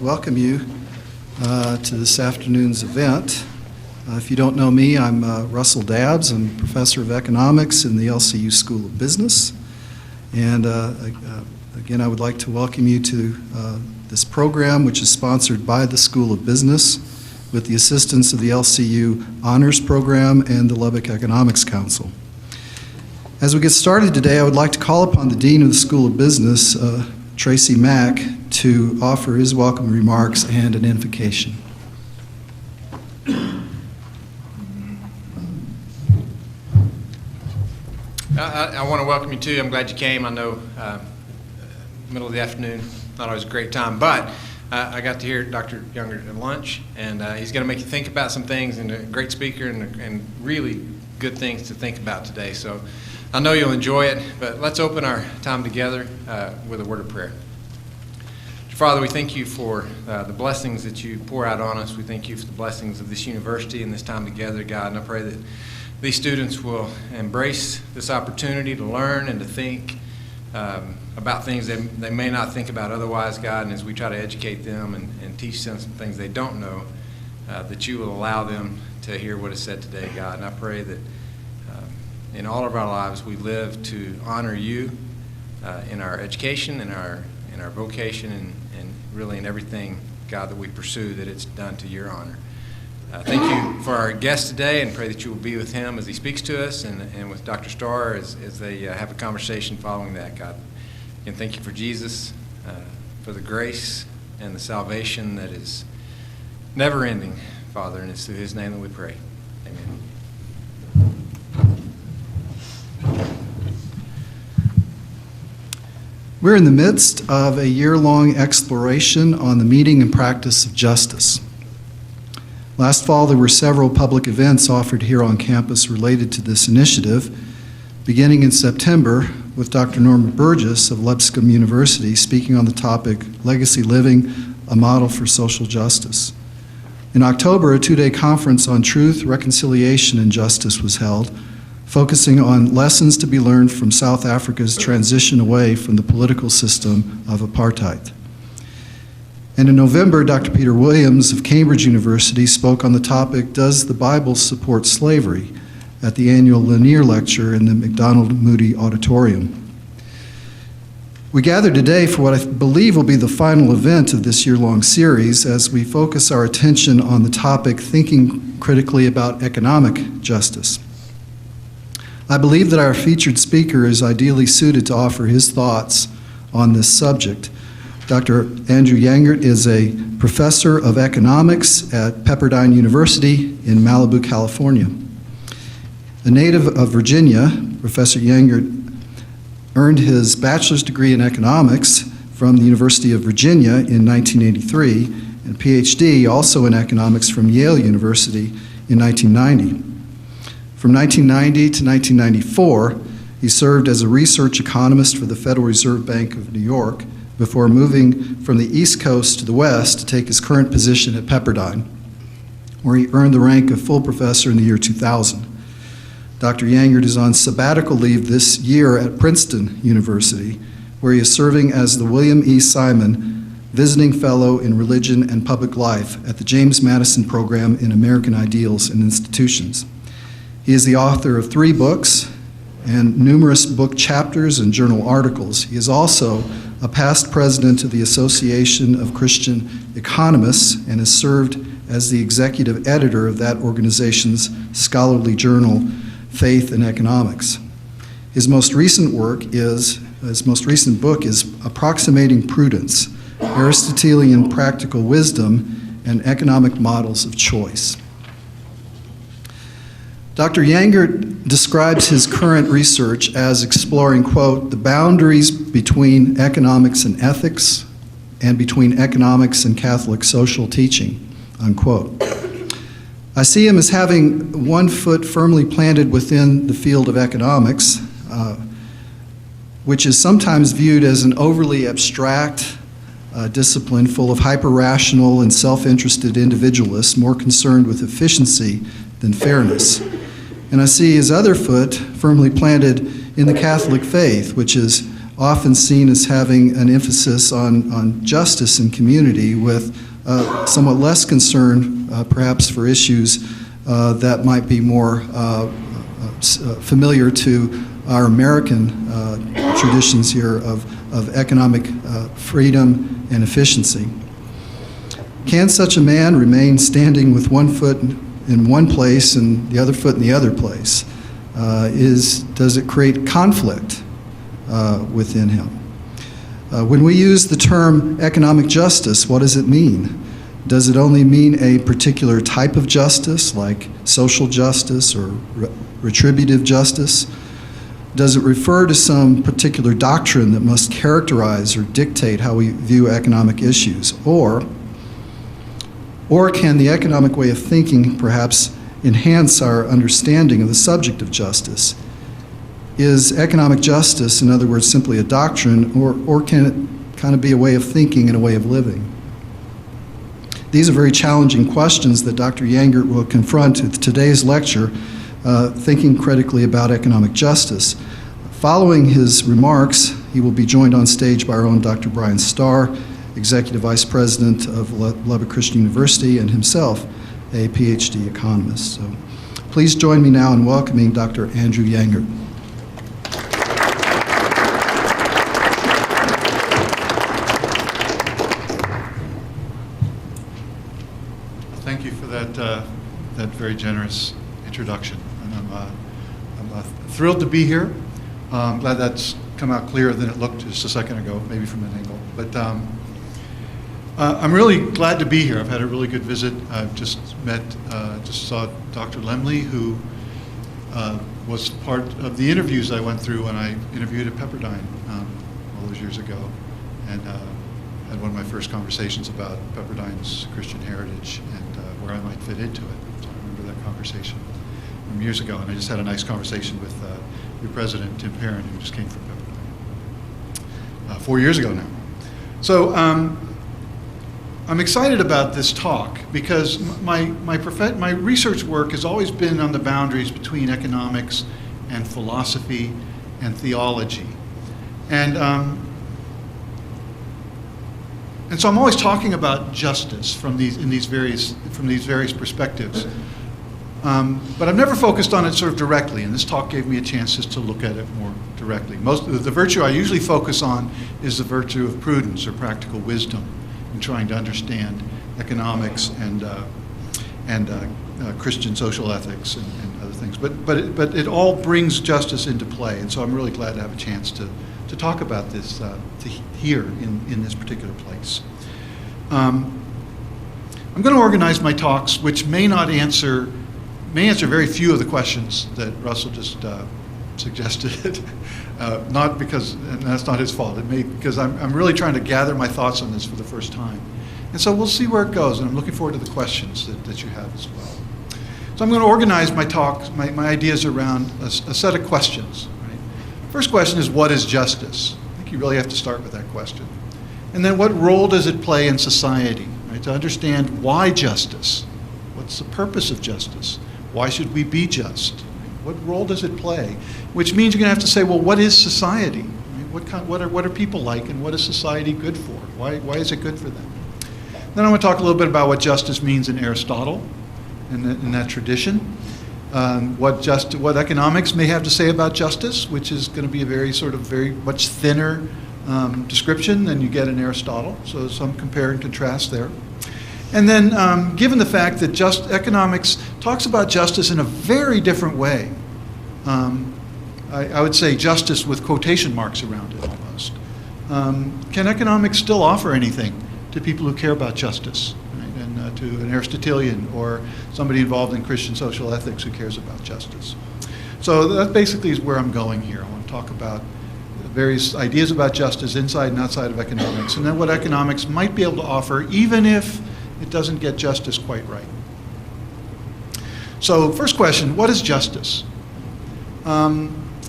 welcome you to this afternoon's event. If you don't know me, I'm Russell Dabbs. I'm professor of economics in the LCU School of Business. And again, I would like to welcome you to this program, which is sponsored by the School of Business with the assistance of the LCU Honors Program and the Lubbock Economics Council. As we get started today, I would like to call upon the Dean of the School of Business, Tracy Mack, to offer his welcome remarks and an invocation. I want to welcome you too. I'm glad you came. I know middle of the afternoon, not always a great time, but I got to hear Dr. Younger at lunch, and he's going to make you think about some things, and a great speaker, and really good things to think about today. So I know you'll enjoy it, but let's open our time together with a word of prayer. Father, we thank you for the blessings that you pour out on us. We thank you for the blessings of this university and this time together, God, and I pray that these students will embrace this opportunity to learn and to think about things they may not think about otherwise, God, and as we try to educate them and teach them some things they don't know, that you will allow them to hear what is said today, God. And I pray that in all of our lives we live to honor you in our education, in our vocation, and really in everything, God, that we pursue, that it's done to your honor. Thank you for our guest today, and pray that you will be with him as he speaks to us, and with Dr. Starr as they have a conversation following that, God. And thank you for Jesus, for the grace and the salvation that is never ending, Father, and it's through his name that we pray. Amen. We're in the midst of a year-long exploration on the meaning and practice of justice. Last fall, there were several public events offered here on campus related to this initiative, beginning in September with Dr. Norman Burgess of Lipscomb University speaking on the topic, Legacy Living, a Model for Social Justice. In October, a two-day conference on truth, reconciliation, and justice was held, focusing on lessons to be learned from South Africa's transition away from the political system of apartheid. And in November, Dr. Peter Williams of Cambridge University spoke on the topic, Does the Bible Support Slavery?, at the annual Lanier Lecture in the McDonald Moody Auditorium. We gather today for what I believe will be the final event of this year-long series as we focus our attention on the topic, Thinking Critically About Economic Justice. I believe that our featured speaker is ideally suited to offer his thoughts on this subject. Dr. Andrew Yangert is a professor of economics at Pepperdine University in Malibu, California. A native of Virginia, Professor Yangert earned his bachelor's degree in economics from the University of Virginia in 1983 and PhD also in economics from Yale University in 1990. From 1990 to 1994, he served as a research economist for the Federal Reserve Bank of New York before moving from the East Coast to the West to take his current position at Pepperdine, where he earned the rank of full professor in the year 2000. Dr. Yangert is on sabbatical leave this year at Princeton University, where he is serving as the William E. Simon Visiting Fellow in Religion and Public Life at the James Madison Program in American Ideals and Institutions. He is the author of 3 books and numerous book chapters and journal articles. He is also a past president of the Association of Christian Economists and has served as the executive editor of that organization's scholarly journal, Faith and Economics. His most recent book is Approximating Prudence, Aristotelian Practical Wisdom and Economic Models of Choice. Dr. Yangert describes his current research as exploring, quote, the boundaries between economics and ethics and between economics and Catholic social teaching, unquote. I see him as having one foot firmly planted within the field of economics, which is sometimes viewed as an overly abstract discipline full of hyper-rational and self-interested individualists more concerned with efficiency than fairness. And I see his other foot firmly planted in the Catholic faith, which is often seen as having an emphasis on justice and community, with somewhat less concern perhaps for issues that might be more familiar to our American traditions here of economic freedom and efficiency. Can such a man remain standing with one foot in one place and the other foot in the other place? Does it create conflict within him? When we use the term economic justice, what does it mean? Does it only mean a particular type of justice, like social justice or retributive justice? Does it refer to some particular doctrine that must characterize or dictate how we view economic issues? Or can the economic way of thinking perhaps enhance our understanding of the subject of justice? Is economic justice, in other words, simply a doctrine, or can it kind of be a way of thinking and a way of living? These are very challenging questions that Dr. Yangert will confront with today's lecture, Thinking Critically About Economic Justice. Following his remarks, he will be joined on stage by our own Dr. Brian Starr, Executive Vice President of Lubbock Christian University, and himself a PhD economist. So please join me now in welcoming Dr. Andrew Yangert. Thank you for that very generous introduction. And I'm thrilled to be here. I'm glad that's come out clearer than it looked just a second ago, maybe from an angle. But I'm really glad to be here. I've had a really good visit. I've just saw Dr. Lemley, who was part of the interviews I went through when I interviewed at Pepperdine all those years ago, and had one of my first conversations about Pepperdine's Christian heritage and where I might fit into it. So I remember that conversation from years ago, and I just had a nice conversation with your president, Tim Perrin, who just came from Pepperdine 4 years ago now. So I'm excited about this talk because my research work has always been on the boundaries between economics and philosophy and theology, and so I'm always talking about justice from these various perspectives. But I've never focused on it sort of directly, and this talk gave me a chance just to look at it more directly. The virtue I usually focus on is the virtue of prudence or practical wisdom in trying to understand economics and Christian social ethics and other things. But it all brings justice into play, and so I'm really glad to have a chance to talk about this here in this particular place. I'm going to organize my talks, which may answer very few of the questions that Russell just suggested. Not because, and that's not his fault, because I'm really trying to gather my thoughts on this for the first time. And so we'll see where it goes, and I'm looking forward to the questions that you have as well. So I'm going to organize my talks, my ideas around a set of questions. Right? First question is, what is justice? I think you really have to start with that question. And then, what role does it play in society? Right? To understand why justice, what's the purpose of justice? Why should we be just? What role does it play? Which means you're going to have to say, well, what is society? What are people like, and what is society good for? Why is it good for them? Then I want to talk a little bit about what justice means in Aristotle, in that tradition. What economics may have to say about justice, which is going to be a very much thinner description than you get in Aristotle. So some compare and contrast there. And then, given the fact that economics talks about justice in a very different way, I would say justice with quotation marks around it almost. Can economics still offer anything to people who care about justice, right? And to an Aristotelian or somebody involved in Christian social ethics who cares about justice? So that basically is where I'm going here. I want to talk about various ideas about justice inside and outside of economics, and then what economics might be able to offer, even if it doesn't get justice quite right. So first question, what is justice?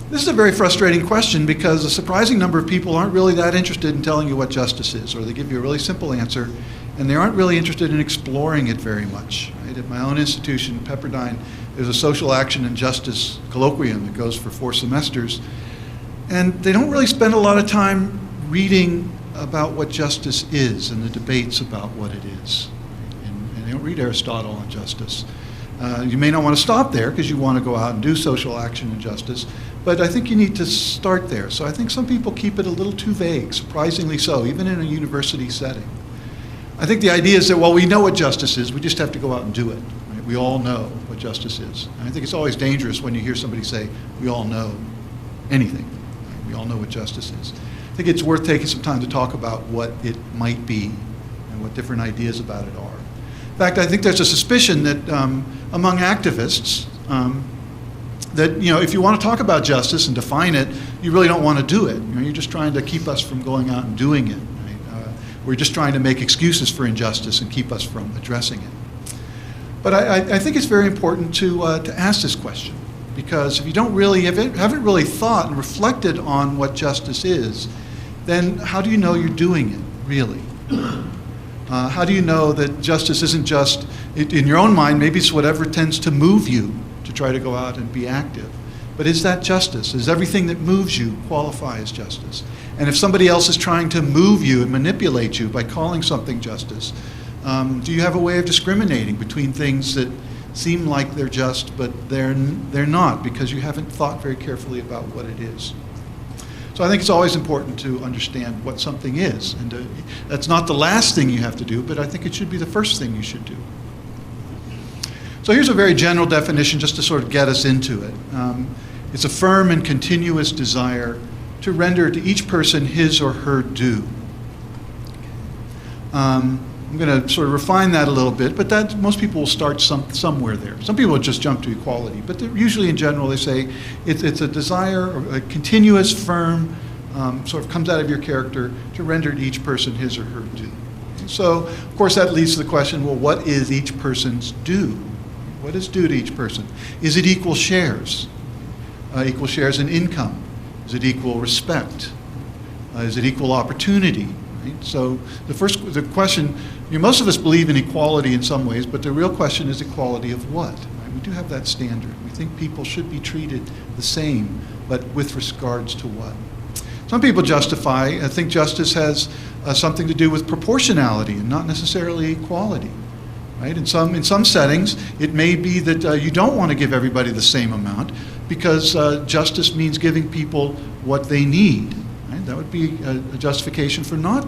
This is a very frustrating question because a surprising number of people aren't really that interested in telling you what justice is, or they give you a really simple answer, and they aren't really interested in exploring it very much. Right? At my own institution, Pepperdine, there's a social action and justice colloquium that goes for 4 semesters, And they don't really spend a lot of time reading about what justice is and the debates about what it is. And they don't read Aristotle on justice. You may not want to stop there because you want to go out and do social action and justice, but I think you need to start there. So I think some people keep it a little too vague, surprisingly so, even in a university setting. I think the idea is that, well, we know what justice is, we just have to go out and do it. Right? We all know what justice is. And I think it's always dangerous when you hear somebody say, we all know anything. Right? We all know what justice is. I think it's worth taking some time to talk about what it might be and what different ideas about it are. In fact, I think there's a suspicion that among activists, that if you want to talk about justice and define it, you really don't want to do it. You're just trying to keep us from going out and doing it. Right? We're just trying to make excuses for injustice and keep us from addressing it. But I think it's very important to ask this question, because if you haven't really thought and reflected on what justice is, then how do you know you're doing it, really? How do you know that justice isn't just, in your own mind, maybe it's whatever tends to move you to try to go out and be active. But is that justice? Does everything that moves you qualify as justice? And if somebody else is trying to move you and manipulate you by calling something justice, do you have a way of discriminating between things that seem like they're just, but they're not, because you haven't thought very carefully about what it is? So I think it's always important to understand what something is. And that's not the last thing you have to do, but I think it should be the first thing you should do. So here's a very general definition just to sort of get us into it. It's a firm and continuous desire to render to each person his or her due. I'm going to sort of refine that a little bit, but most people will start somewhere there. Some people will just jump to equality, but usually in general they say it's a desire, or a continuous, firm, sort of comes out of your character to render to each person his or her due. So, of course, that leads to the question, well, what is each person's due? What is due to each person? Is it equal shares? Equal shares in income? Is it equal respect? Is it equal opportunity? Right? So the question, most of us believe in equality in some ways, but the real question is equality of what? Right? We do have that standard. We think people should be treated the same, but with regards to what? Some people think justice has something to do with proportionality and not necessarily equality. Right? In some settings, it may be that you don't want to give everybody the same amount because justice means giving people what they need. Right? That would be a justification for not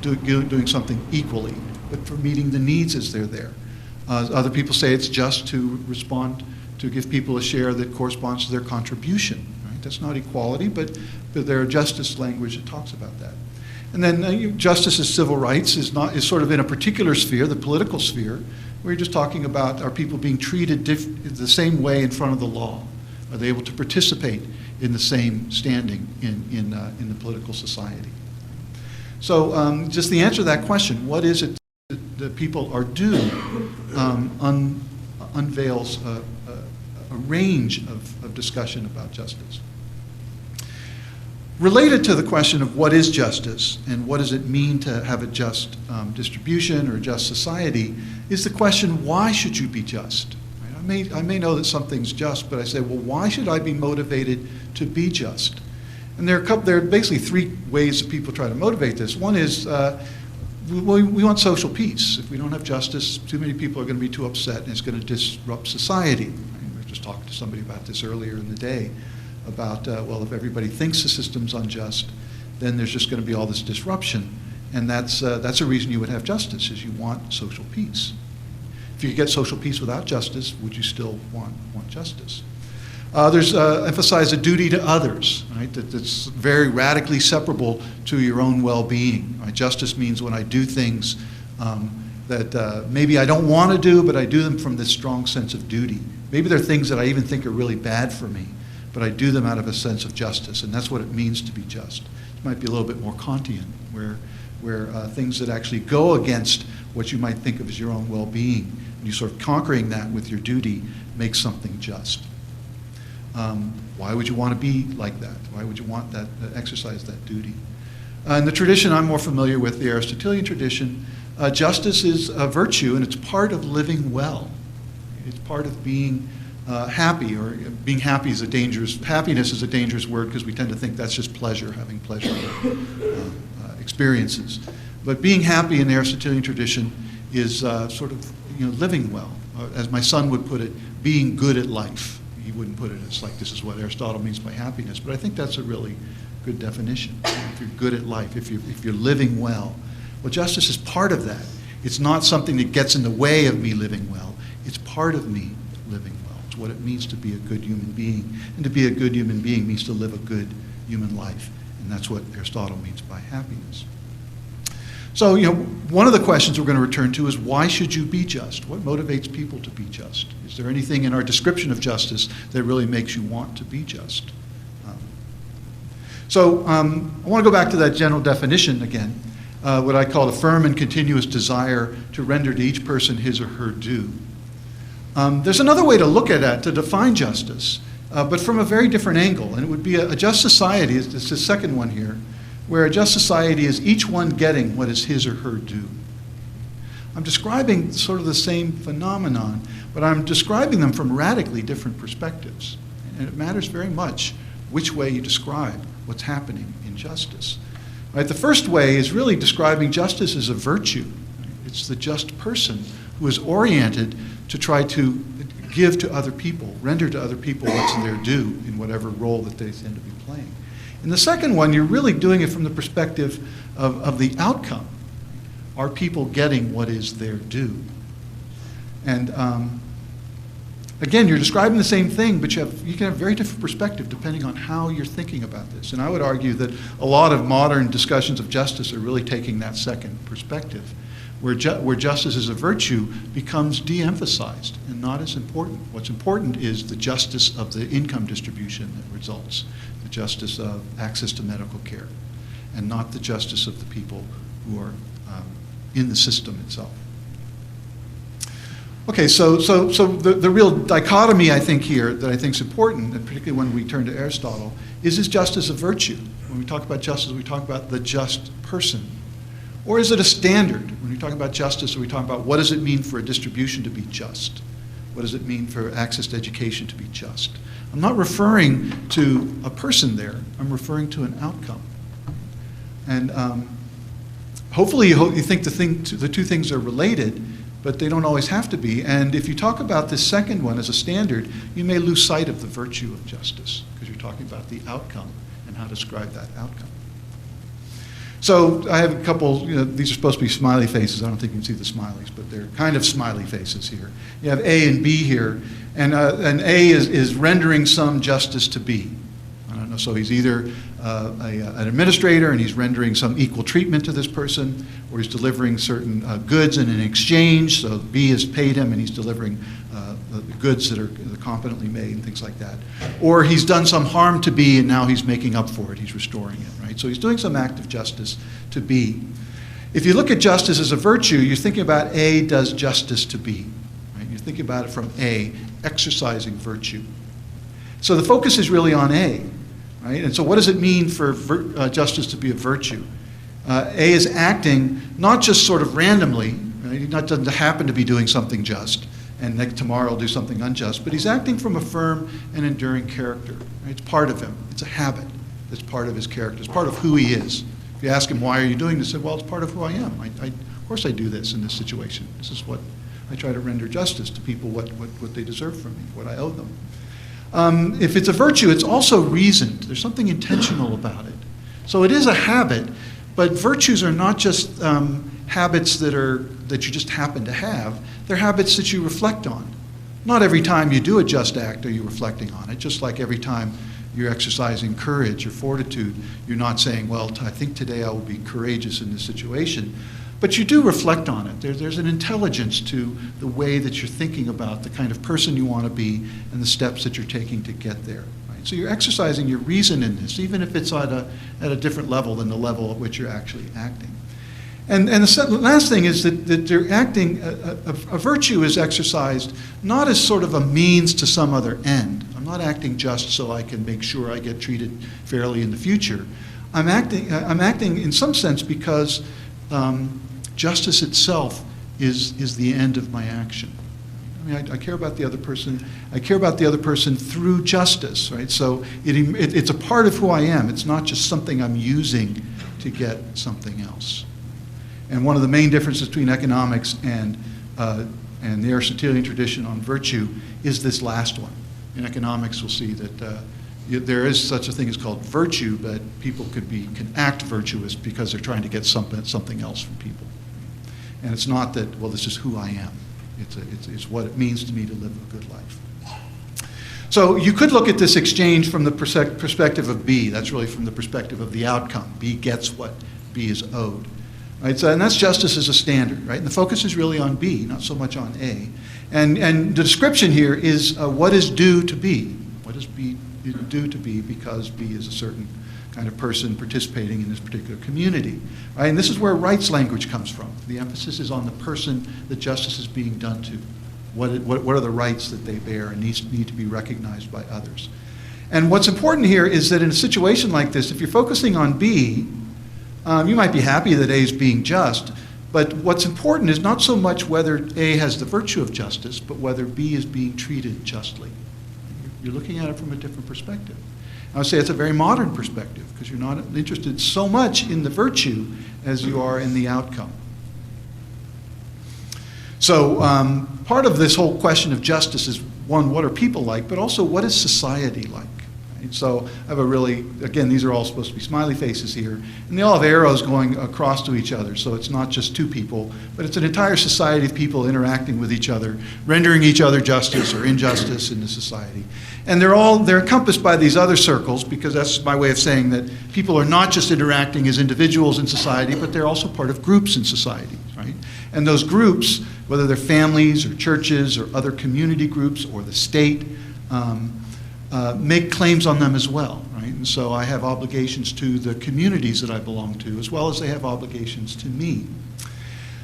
doing something equally, but for meeting the needs as they're there. Other people say it's just to give people a share that corresponds to their contribution. Right? That's not equality, but there are justice language that talks about that. And then justice as civil rights is sort of in a particular sphere, the political sphere, where you're just talking about, are people being treated the same way in front of the law? Are they able to participate in the same standing in the political society? So just the answer to that question, what is it that people are due, unveils a range of discussion about justice. Related to the question of what is justice and what does it mean to have a just distribution or a just society is the question, why should you be just? Right? I may know that something's just, but I say, well, why should I be motivated to be just? And there are basically three ways that people try to motivate this. One is we want social peace. If we don't have justice, too many people are going to be too upset and it's going to disrupt society. Right? We were just talking to somebody about this earlier in the day. About, well, if everybody thinks the system's unjust, then there's just going to be all this disruption. And that's a reason you would have justice, is you want social peace. If you could get social peace without justice, would you still want justice? Others emphasize a duty to others, right? That's very radically separable to your own well-being. Right? Justice means when I do things that maybe I don't want to do, but I do them from this strong sense of duty. Maybe they're things that I even think are really bad for me, but I do them out of a sense of justice, and that's what it means to be just. It might be a little bit more Kantian, where things that actually go against what you might think of as your own well-being, and you sort of conquering that with your duty makes something just. Why would you want to be like that? Why would you want that, exercise that duty? In the tradition I'm more familiar with, the Aristotelian tradition, justice is a virtue, and it's part of living well. It's part of being happy, or being happy is happiness is a dangerous word because we tend to think that's just pleasure, having pleasure experiences. But being happy in the Aristotelian tradition is sort of living well. As my son would put it, being good at life. He wouldn't put it as like this is what Aristotle means by happiness, but I think that's a really good definition. If you're good at life, if you're living well. Well, justice is part of that. It's not something that gets in the way of me living well. It's part of me living well. It's what it means to be a good human being. And to be a good human being means to live a good human life. And that's what Aristotle means by happiness. So, one of the questions we're going to return to is why should you be just? What motivates people to be just? Is there anything in our description of justice that really makes you want to be just? I want to go back to that general definition again, what I call a firm and continuous desire to render to each person his or her due. There's another way to look at that, to define justice, but from a very different angle, and it would be a just society, it's the second one here, where a just society is each one getting what is his or her due. I'm describing sort of the same phenomenon, but I'm describing them from radically different perspectives. And it matters very much which way you describe what's happening in justice. Right, the first way is really describing justice as a virtue. It's the just person who is oriented to try to give to other people, render to other people what's in their due in whatever role that they tend to be playing. In the second one, you're really doing it from the perspective of the outcome. Are people getting what is their due? And again, you're describing the same thing, but you can have very different perspective depending on how you're thinking about this. And I would argue that a lot of modern discussions of justice are really taking that second perspective, where justice as a virtue becomes de-emphasized and not as important. What's important is the justice of the income distribution that results, the justice of access to medical care, and not the justice of the people who are in the system itself. Okay, so the real dichotomy I think here that I think is important, and particularly when we turn to Aristotle, is justice a virtue? When we talk about justice, we talk about the just person. Or is it a standard? When we talk about justice, we talk about what does it mean for a distribution to be just? What does it mean for access to education to be just? I'm not referring to a person there. I'm referring to an outcome. And hopefully you think the two things are related, but they don't always have to be. And if you talk about this second one as a standard, you may lose sight of the virtue of justice because you're talking about the outcome and how to describe that outcome. So I have a couple, these are supposed to be smiley faces. I don't think you can see the smileys, but they're kind of smiley faces here. You have A and B here, and A is rendering some justice to B. I don't know, so he's either an administrator and he's rendering some equal treatment to this person, or he's delivering certain goods in an exchange, so B has paid him and he's delivering the goods that are competently made and things like that. Or he's done some harm to B and now he's making up for it, he's restoring it, right? So he's doing some act of justice to B. If you look at justice as a virtue, you're thinking about A does justice to B, right? You're thinking about it from A, exercising virtue. So the focus is really on A, right? And so what does it mean for justice to be a virtue? A is acting not just sort of randomly, right? He doesn't happen to be doing something just, and tomorrow he'll do something unjust, but he's acting from a firm and enduring character. Right? It's part of him. It's a habit. It's part of his character. It's part of who he is. If you ask him, why are you doing this? He said, well, it's part of who I am. Of course I do this in this situation. This is what I try to render justice to people, what they deserve from me, what I owe them. If it's a virtue, it's also reasoned. There's something intentional about it. So it is a habit, but virtues are not just habits that you just happen to have. They're habits that you reflect on. Not every time you do a just act are you reflecting on it, just like every time you're exercising courage or fortitude, you're not saying, well, I think today I will be courageous in this situation. But you do reflect on it. There's an intelligence to the way that you're thinking about the kind of person you want to be and the steps that you're taking to get there. Right? So you're exercising your reason in this, even if it's at a different level than the level at which you're actually acting. And the last thing is that you're acting, a virtue is exercised not as sort of a means to some other end. I'm not acting just so I can make sure I get treated fairly in the future. I'm acting in some sense because justice itself is the end of my action. I mean, I care about the other person. I care about the other person through justice, right? So it's a part of who I am. It's not just something I'm using to get something else. And one of the main differences between economics and the Aristotelian tradition on virtue is this last one. In economics, we'll see that there is such a thing as called virtue, but people can act virtuous because they're trying to get something else from people. And it's not that, well, this is who I am. It's what it means to me to live a good life. So you could look at this exchange from the perspective of B. That's really from the perspective of the outcome. B gets what B is owed. Right? So, and that's justice as a standard, right? And the focus is really on B, not so much on A. And the description here is what is due to B. What is B due to B because B is a certain kind of person participating in this particular community. Right? And this is where rights language comes from. The emphasis is on the person that justice is being done to. What are the rights that they bear and need to be recognized by others. And what's important here is that in a situation like this, if you're focusing on B, you might be happy that A is being just, but what's important is not so much whether A has the virtue of justice, but whether B is being treated justly. You're looking at it from a different perspective. I would say it's a very modern perspective because you're not interested so much in the virtue as you are in the outcome. So part of this whole question of justice is, one, what are people like, but also what is society like? Right? So I have a really, again, these are all supposed to be smiley faces here, and they all have arrows going across to each other, so it's not just two people, but it's an entire society of people interacting with each other, rendering each other justice or injustice in the society. And they're encompassed by these other circles, because that's my way of saying that people are not just interacting as individuals in society, but they're also part of groups in society, right? And those groups, whether they're families or churches or other community groups or the state, make claims on them as well, right? And so I have obligations to the communities that I belong to, as well as they have obligations to me.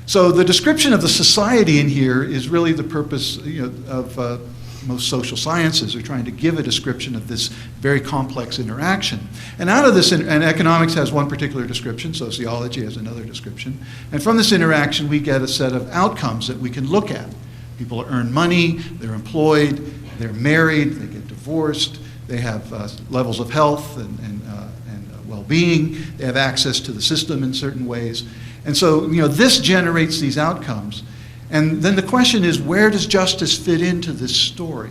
So the description of the society in here is really the purpose, of most social sciences are trying to give a description of this very complex interaction. And out of this, and economics has one particular description, sociology has another description, and from this interaction we get a set of outcomes that we can look at. People earn money, they're employed, they're married, they get divorced, they have levels of health and well-being, they have access to the system in certain ways. And so, this generates these outcomes. And then the question is, where does justice fit into this story?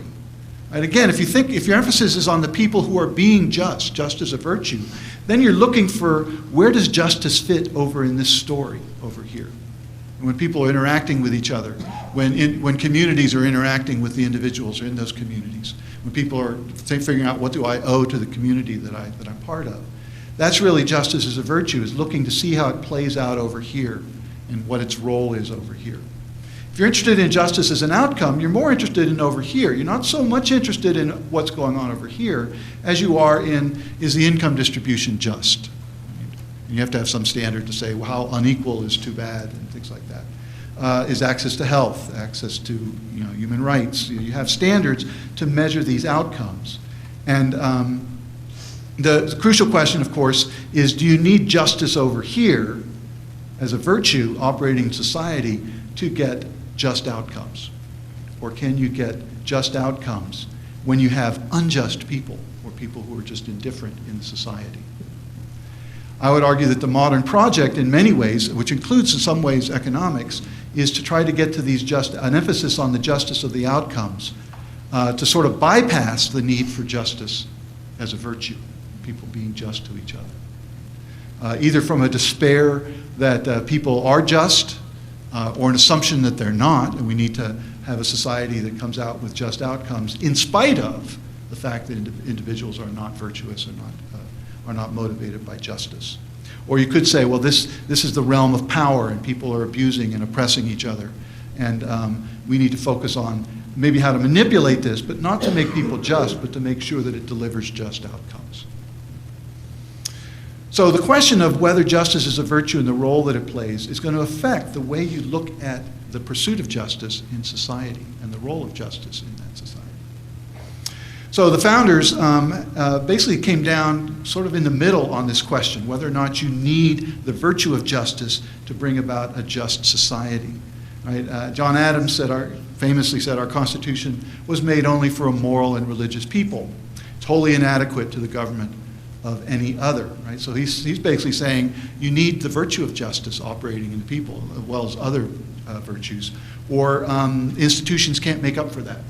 Right? Again, if your emphasis is on the people who are being just as a virtue, then you're looking for where does justice fit over in this story over here? And when people are interacting with each other, when communities are interacting with the individuals in those communities, when people are figuring out what do I owe to the community that I'm part of. That's really justice as a virtue, is looking to see how it plays out over here and what its role is over here. If you're interested in justice as an outcome, you're more interested in over here. You're not so much interested in what's going on over here as you are in, is the income distribution just? And you have to have some standard to say, well, how unequal is too bad, and things like that. Is access to health, access to human rights. You have standards to measure these outcomes. And the crucial question, of course, is do you need justice over here as a virtue operating in society to get just outcomes? Or can you get just outcomes when you have unjust people or people who are just indifferent in society? I would argue that the modern project in many ways, which includes in some ways economics, is to try to get to an emphasis on the justice of the outcomes to sort of bypass the need for justice as a virtue, people being just to each other. Either from a despair that people are just, or an assumption that they're not, and we need to have a society that comes out with just outcomes in spite of the fact that individuals are not virtuous and are not motivated by justice. Or you could say, well, this is the realm of power and people are abusing and oppressing each other, and we need to focus on maybe how to manipulate this, but not to make people just, but to make sure that it delivers just outcomes. So the question of whether justice is a virtue and the role that it plays is going to affect the way you look at the pursuit of justice in society and the role of justice in that society. So the founders basically came down sort of in the middle on this question, whether or not you need the virtue of justice to bring about a just society. Right? John Adams famously said, our Constitution was made only for a moral and religious people. It's wholly inadequate to the government of any other. Right? So he's basically saying you need the virtue of justice operating in the people as well as other virtues, or institutions can't make up for that.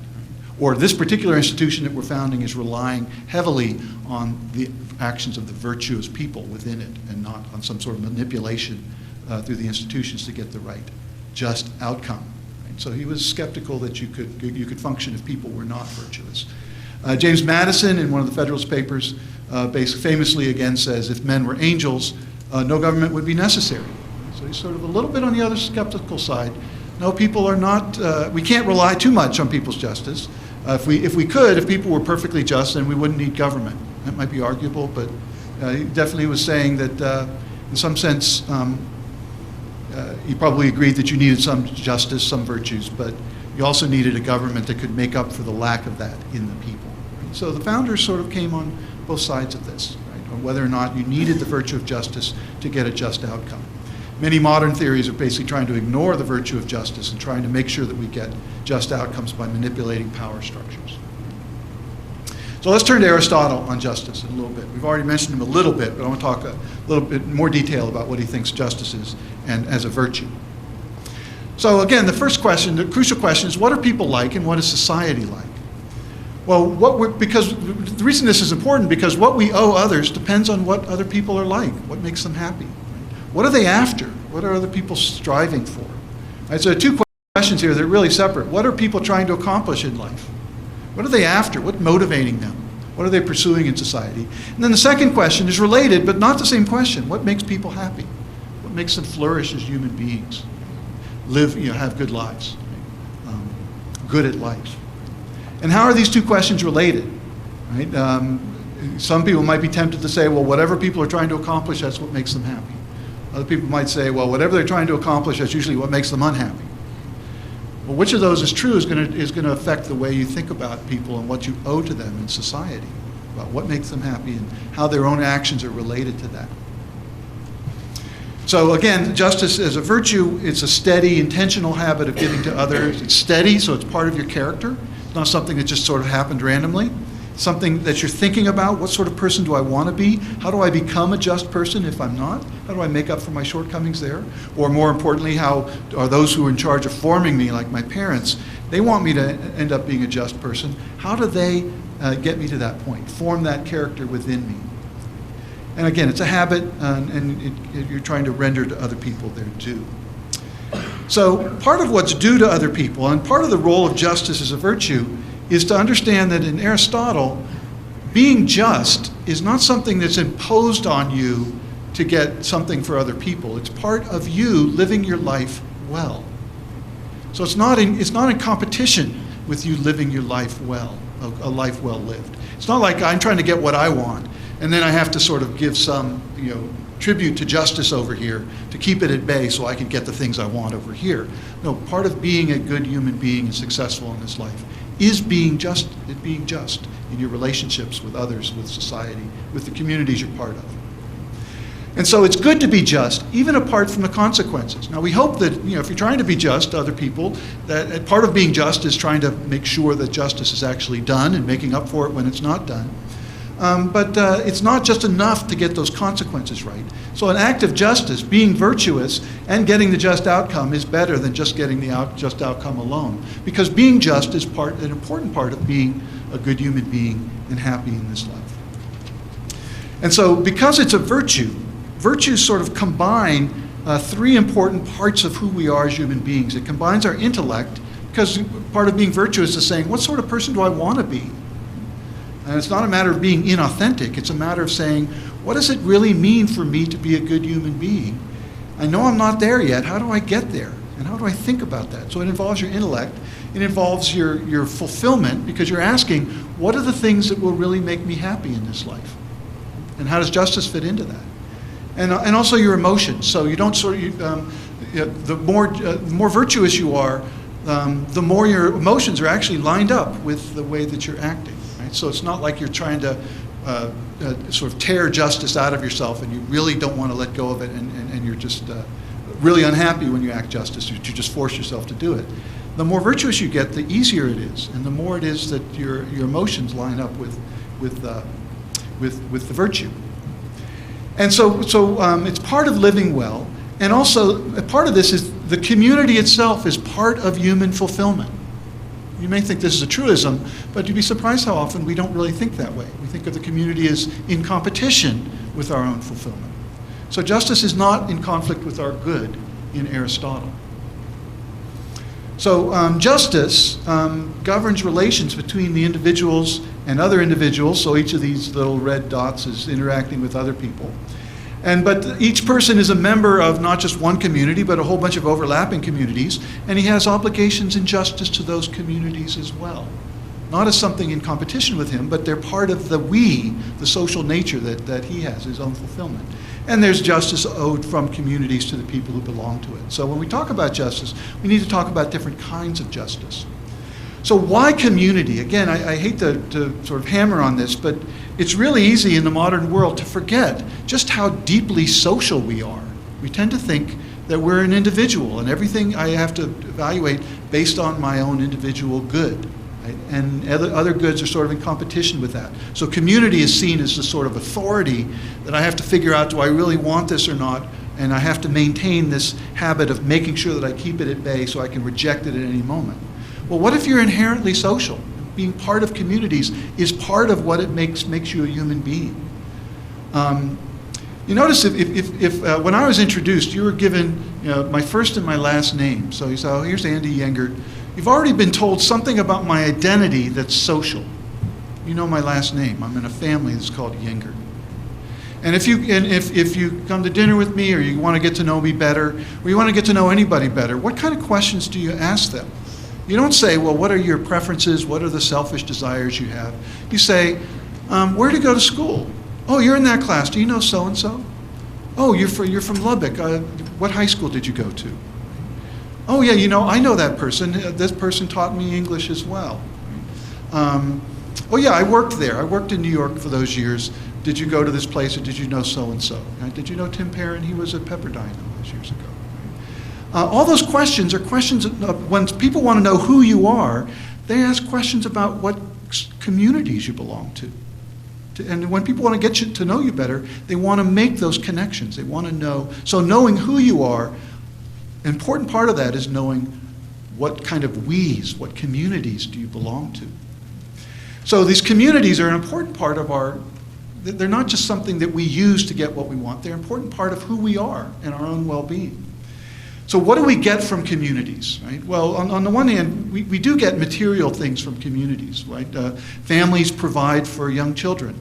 Or this particular institution that we're founding is relying heavily on the actions of the virtuous people within it and not on some sort of manipulation through the institutions to get the right, just outcome. Right? So he was skeptical that you could function if people were not virtuous. James Madison, in one of the Federalist Papers, famously again says, if men were angels, no government would be necessary. So he's sort of a little bit on the other skeptical side. No, people are not, we can't rely too much on people's justice. If people were perfectly just, then we wouldn't need government. That might be arguable, but he definitely was saying that in some sense, he probably agreed that you needed some justice, some virtues, but you also needed a government that could make up for the lack of that in the people. So the founders sort of came on both sides of this, right, on whether or not you needed the virtue of justice to get a just outcome. Many modern theories are basically trying to ignore the virtue of justice and trying to make sure that we get just outcomes by manipulating power structures. So let's turn to Aristotle on justice in a little bit. We've already mentioned him a little bit, but I want to talk a little bit more detail about what he thinks justice is and as a virtue. So again, the first question, the crucial question is, what are people like and what is society like? Well, because the reason this is important, because what we owe others depends on what other people are like, what makes them happy. What are they after? What are other people striving for? Right, so there are two questions here that are really separate. What are people trying to accomplish in life? What are they after? What's motivating them? What are they pursuing in society? And then the second question is related, but not the same question. What makes people happy? What makes them flourish as human beings? Live, have good lives, good at life. And how are these two questions related? Right? Some people might be tempted to say, well, whatever people are trying to accomplish, that's what makes them happy. Other people might say, well, whatever they're trying to accomplish, that's usually what makes them unhappy. Well, which of those is true is going to affect the way you think about people and what you owe to them in society, about what makes them happy and how their own actions are related to that. So again, justice as a virtue, it's a steady, intentional habit of giving to others. It's steady, so it's part of your character. It's not something that just sort of happened randomly. Something that you're thinking about. What sort of person do I want to be? How do I become a just person if I'm not? How do I make up for my shortcomings there? Or more importantly, how are those who are in charge of forming me, like my parents, they want me to end up being a just person. How do they get me to that point, form that character within me? And again, it's a habit, and you're trying to render to other people their due. So part of what's due to other people, and part of the role of justice as a virtue, is to understand that in Aristotle, being just is not something that's imposed on you to get something for other people. It's part of you living your life well. So it's not in competition with you living your life well, a life well lived. It's not like I'm trying to get what I want, and then I have to sort of give some, tribute to justice over here to keep it at bay so I can get the things I want over here. No, part of being a good human being and successful in this life is being just in your relationships with others, with society, with the communities you're part of. And so it's good to be just, even apart from the consequences. Now we hope that, if you're trying to be just to other people, that part of being just is trying to make sure that justice is actually done and making up for it when it's not done. But it's not just enough to get those consequences right. So an act of justice, being virtuous and getting the just outcome, is better than just getting the just outcome alone. Because being just is an important part of being a good human being and happy in this life. And so because it's a virtue, virtues sort of combine three important parts of who we are as human beings. It combines our intellect, because part of being virtuous is saying, what sort of person do I want to be? And it's not a matter of being inauthentic. It's a matter of saying, what does it really mean for me to be a good human being? I know I'm not there yet. How do I get there? And how do I think about that? So it involves your intellect. It involves your fulfillment, because you're asking, what are the things that will really make me happy in this life? And how does justice fit into that? And also your emotions. So you don't the more virtuous you are, the more your emotions are actually lined up with the way that you're acting. So it's not like you're trying to sort of tear justice out of yourself and you really don't want to let go of it, and you're just really unhappy when you act justice, you just force yourself to do it. The more virtuous you get, the easier it is, and the more it is that your emotions line up with the virtue. And so it's part of living well, and also a part of this is the community itself is part of human fulfillment. You may think this is a truism, but you'd be surprised how often we don't really think that way. We think of the community as in competition with our own fulfillment. So justice is not in conflict with our good in Aristotle. So justice governs relations between the individuals and other individuals. So each of these little red dots is interacting with other people. But each person is a member of not just one community, but a whole bunch of overlapping communities, and he has obligations in justice to those communities as well. Not as something in competition with him, but they're part of the social nature that he has, his own fulfillment. And there's justice owed from communities to the people who belong to it. So when we talk about justice, we need to talk about different kinds of justice. So why community? Again, I hate to sort of hammer on this, but it's really easy in the modern world to forget just how deeply social we are. We tend to think that we're an individual, and everything I have to evaluate based on my own individual good. Right? And other goods are sort of in competition with that. So community is seen as the sort of authority that I have to figure out, do I really want this or not? And I have to maintain this habit of making sure that I keep it at bay so I can reject it at any moment. Well, what if you're inherently social? Being part of communities is part of what it makes you a human being. You notice if when I was introduced, you were given my first and my last name. So you say, oh, here's Andy Yengert. You've already been told something about my identity that's social. You know my last name. I'm in a family that's called Yengert. And if you come to dinner with me, or you want to get to know me better, or you want to get to know anybody better, what kind of questions do you ask them? You don't say, well, what are your preferences? What are the selfish desires you have? You say, where to go to school? Oh, you're in that class. Do you know so-and-so? Oh, you're from Lubbock. What high school did you go to? Oh, yeah, I know that person. This person taught me English as well. Oh, yeah, I worked there. I worked in New York for those years. Did you go to this place, or did you know so-and-so? Did you know Tim Perrin? He was at Pepperdine those years ago. All those questions are questions when people want to know who you are, they ask questions about what communities you belong to. And when people want to get to know you better, they want to make those connections. They want to know. So knowing who you are, an important part of that is knowing what kind of what communities do you belong to. So these communities are an important part of they're not just something that we use to get what we want. They're an important part of who we are and our own well-being. So what do we get from communities, right? Well, on the one hand, we do get material things from communities, right? Families provide for young children.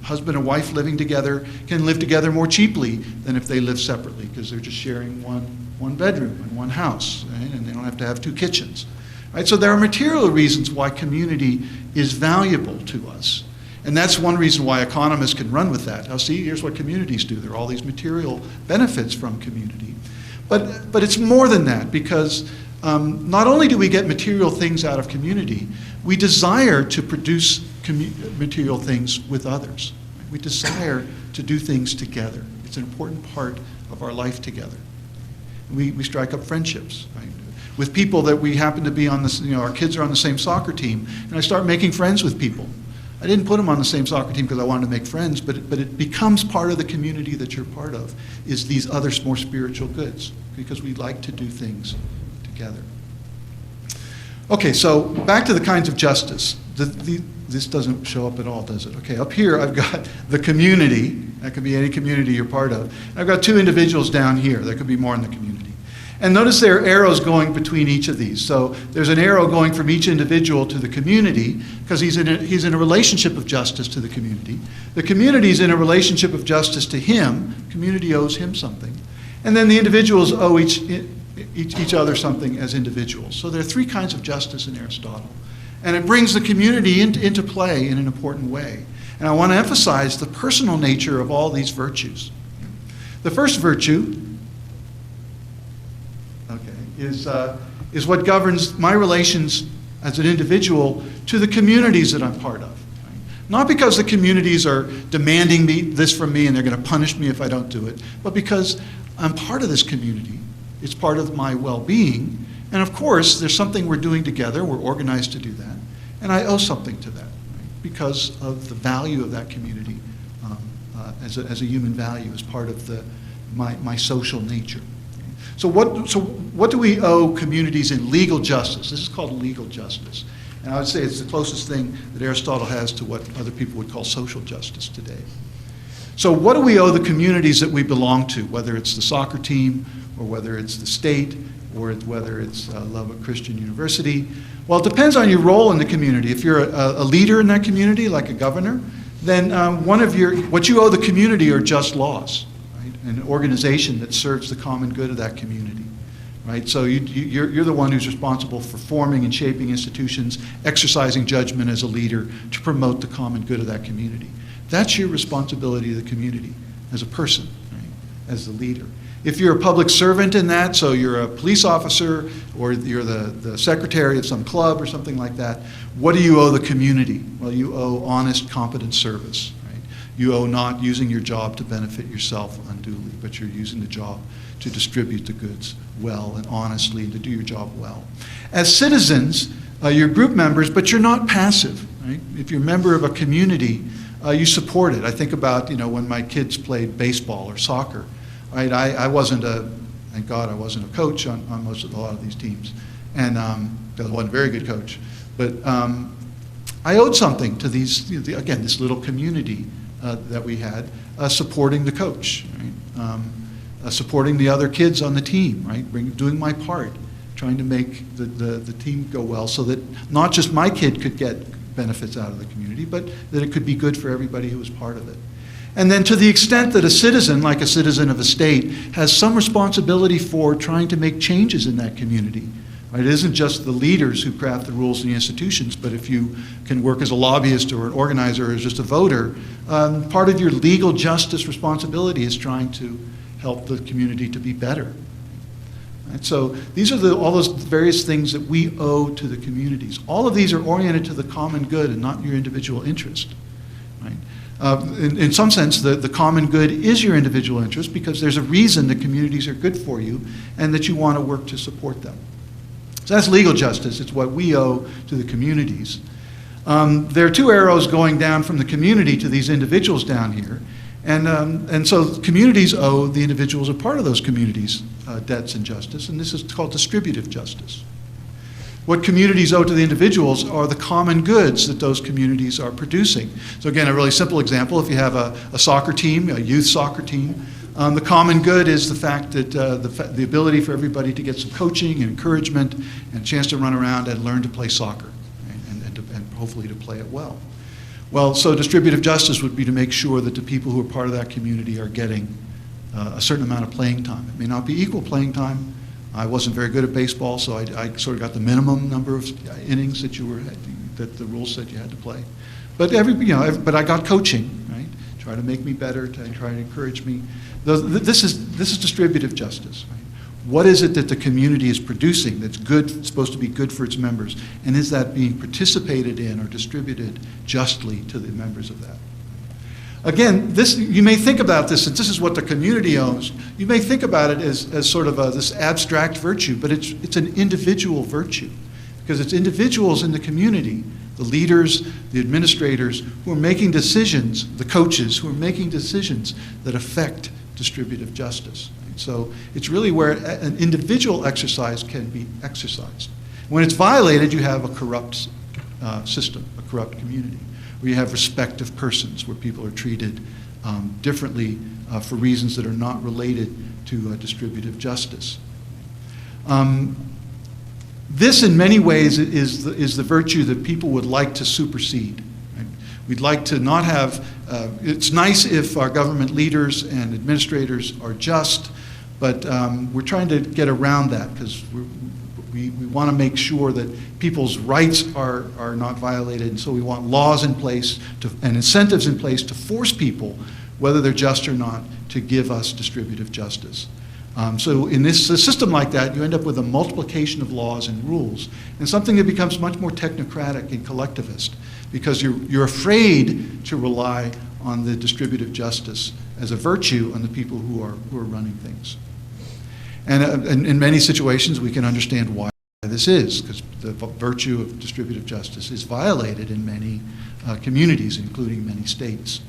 Husband and wife living together can live together more cheaply than if they live separately, because they're just sharing one bedroom and one house, right? And they don't have to have two kitchens, right? So there are material reasons why community is valuable to us. And that's one reason why economists can run with that. Now, see, here's what communities do. There are all these material benefits from community. But it's more than that, because not only do we get material things out of community, we desire to produce material things with others. We desire to do things together. It's an important part of our life together. We strike up friendships, right? With people that we happen to be on this, our kids are on the same soccer team, and I start making friends with people. I didn't put them on the same soccer team because I wanted to make friends, but it becomes part of the community that you're part of, is these other more spiritual goods, because we like to do things together. Okay, so back to the kinds of justice. This doesn't show up at all, does it? Okay, up here I've got the community. That could be any community you're part of. I've got two individuals down here. There could be more in the community. And notice there are arrows going between each of these. So there's an arrow going from each individual to the community, because he's in a relationship of justice to the community. The community is in a relationship of justice to him. Community owes him something. And then the individuals owe each other something as individuals. So there are three kinds of justice in Aristotle. And it brings the community into play in an important way. And I want to emphasize the personal nature of all these virtues. The first virtue is what governs my relations as an individual to the communities that I'm part of. Right? Not because the communities are demanding this from me and they're going to punish me if I don't do it, but because I'm part of this community. It's part of my well-being. And of course, there's something we're doing together. We're organized to do that. And I owe something to that, right? Because of the value of that community as a human value, as part of my social nature. So what do we owe communities in legal justice? This is called legal justice. And I would say it's the closest thing that Aristotle has to what other people would call social justice today. So what do we owe the communities that we belong to, whether it's the soccer team, or whether it's the state, or whether it's Lubbock Christian University? Well, it depends on your role in the community. If you're a leader in that community, like a governor, then what you owe the community are just laws, right? An organization that serves the common good of that community, right? So you're the one who's responsible for forming and shaping institutions, exercising judgment as a leader to promote the common good of that community. That's your responsibility to the community as a person, right? As the leader. If you're a public servant in that, so you're a police officer or you're the secretary of some club or something like that, what do you owe the community? Well, you owe honest, competent service, right? You owe not using your job to benefit yourself unduly, but you're using the job to distribute the goods well and honestly and to do your job well. As citizens, you're group members, but you're not passive, right? If you're a member of a community, you support it. I think about, when my kids played baseball or soccer. Right, I wasn't thank God I wasn't a coach on a lot of these teams, and I wasn't a very good coach, but I owed something to these, again, this little community that we had, supporting the coach, right? Supporting the other kids on the team, right? Doing my part, trying to make the team go well so that not just my kid could get benefits out of the community, but that it could be good for everybody who was part of it. And then to the extent that a citizen, like a citizen of a state, has some responsibility for trying to make changes in that community. Right? It isn't just the leaders who craft the rules and the institutions, but if you can work as a lobbyist or an organizer or as just a voter, part of your legal justice responsibility is trying to help the community to be better. Right? So these are all those various things that we owe to the communities. All of these are oriented to the common good and not your individual interest. Right? In some sense, the common good is your individual interest because there's a reason the communities are good for you and that you want to work to support them. So that's legal justice. It's what we owe to the communities. There are two arrows going down from the community to these individuals down here. And so communities owe the individuals a part of those communities debts and justice, and this is called distributive justice. What communities owe to the individuals are the common goods that those communities are producing. So again, a really simple example, if you have a soccer team, a youth soccer team, the common good is the fact that the ability for everybody to get some coaching and encouragement and a chance to run around and learn to play soccer, right? and hopefully to play it well. Well, so distributive justice would be to make sure that the people who are part of that community are getting a certain amount of playing time. It may not be equal playing time. I wasn't very good at baseball, so I sort of got the minimum number of innings that the rules said you had to play. But but I got coaching, right? Try to make me better, try to encourage me. This is distributive justice, right? What is it that the community is producing that's good, supposed to be good for its members, and is that being participated in or distributed justly to the members of that? Again, you may think about this, and this is what the community owns. You may think about it as sort of this abstract virtue, but it's an individual virtue, because it's individuals in the community, the leaders, the administrators, who are making decisions, the coaches, who are making decisions that affect distributive justice. Right? So it's really where an individual exercise can be exercised. When it's violated, you have a corrupt system, a corrupt community, where you have respective persons, where people are treated differently for reasons that are not related to distributive justice. This, in many ways, is the virtue that people would like to supersede. Right? We'd like to not have, it's nice if our government leaders and administrators are just, but we're trying to get around that because we want to make sure that people's rights are not violated, and so we want laws in place and incentives in place to force people, whether they're just or not, to give us distributive justice. So in a system like that, you end up with a multiplication of laws and rules, and something that becomes much more technocratic and collectivist, because you're afraid to rely on the distributive justice as a virtue on the people who are running things. And in many situations, we can understand why this is, because the virtue of distributive justice is violated in many communities, including many states.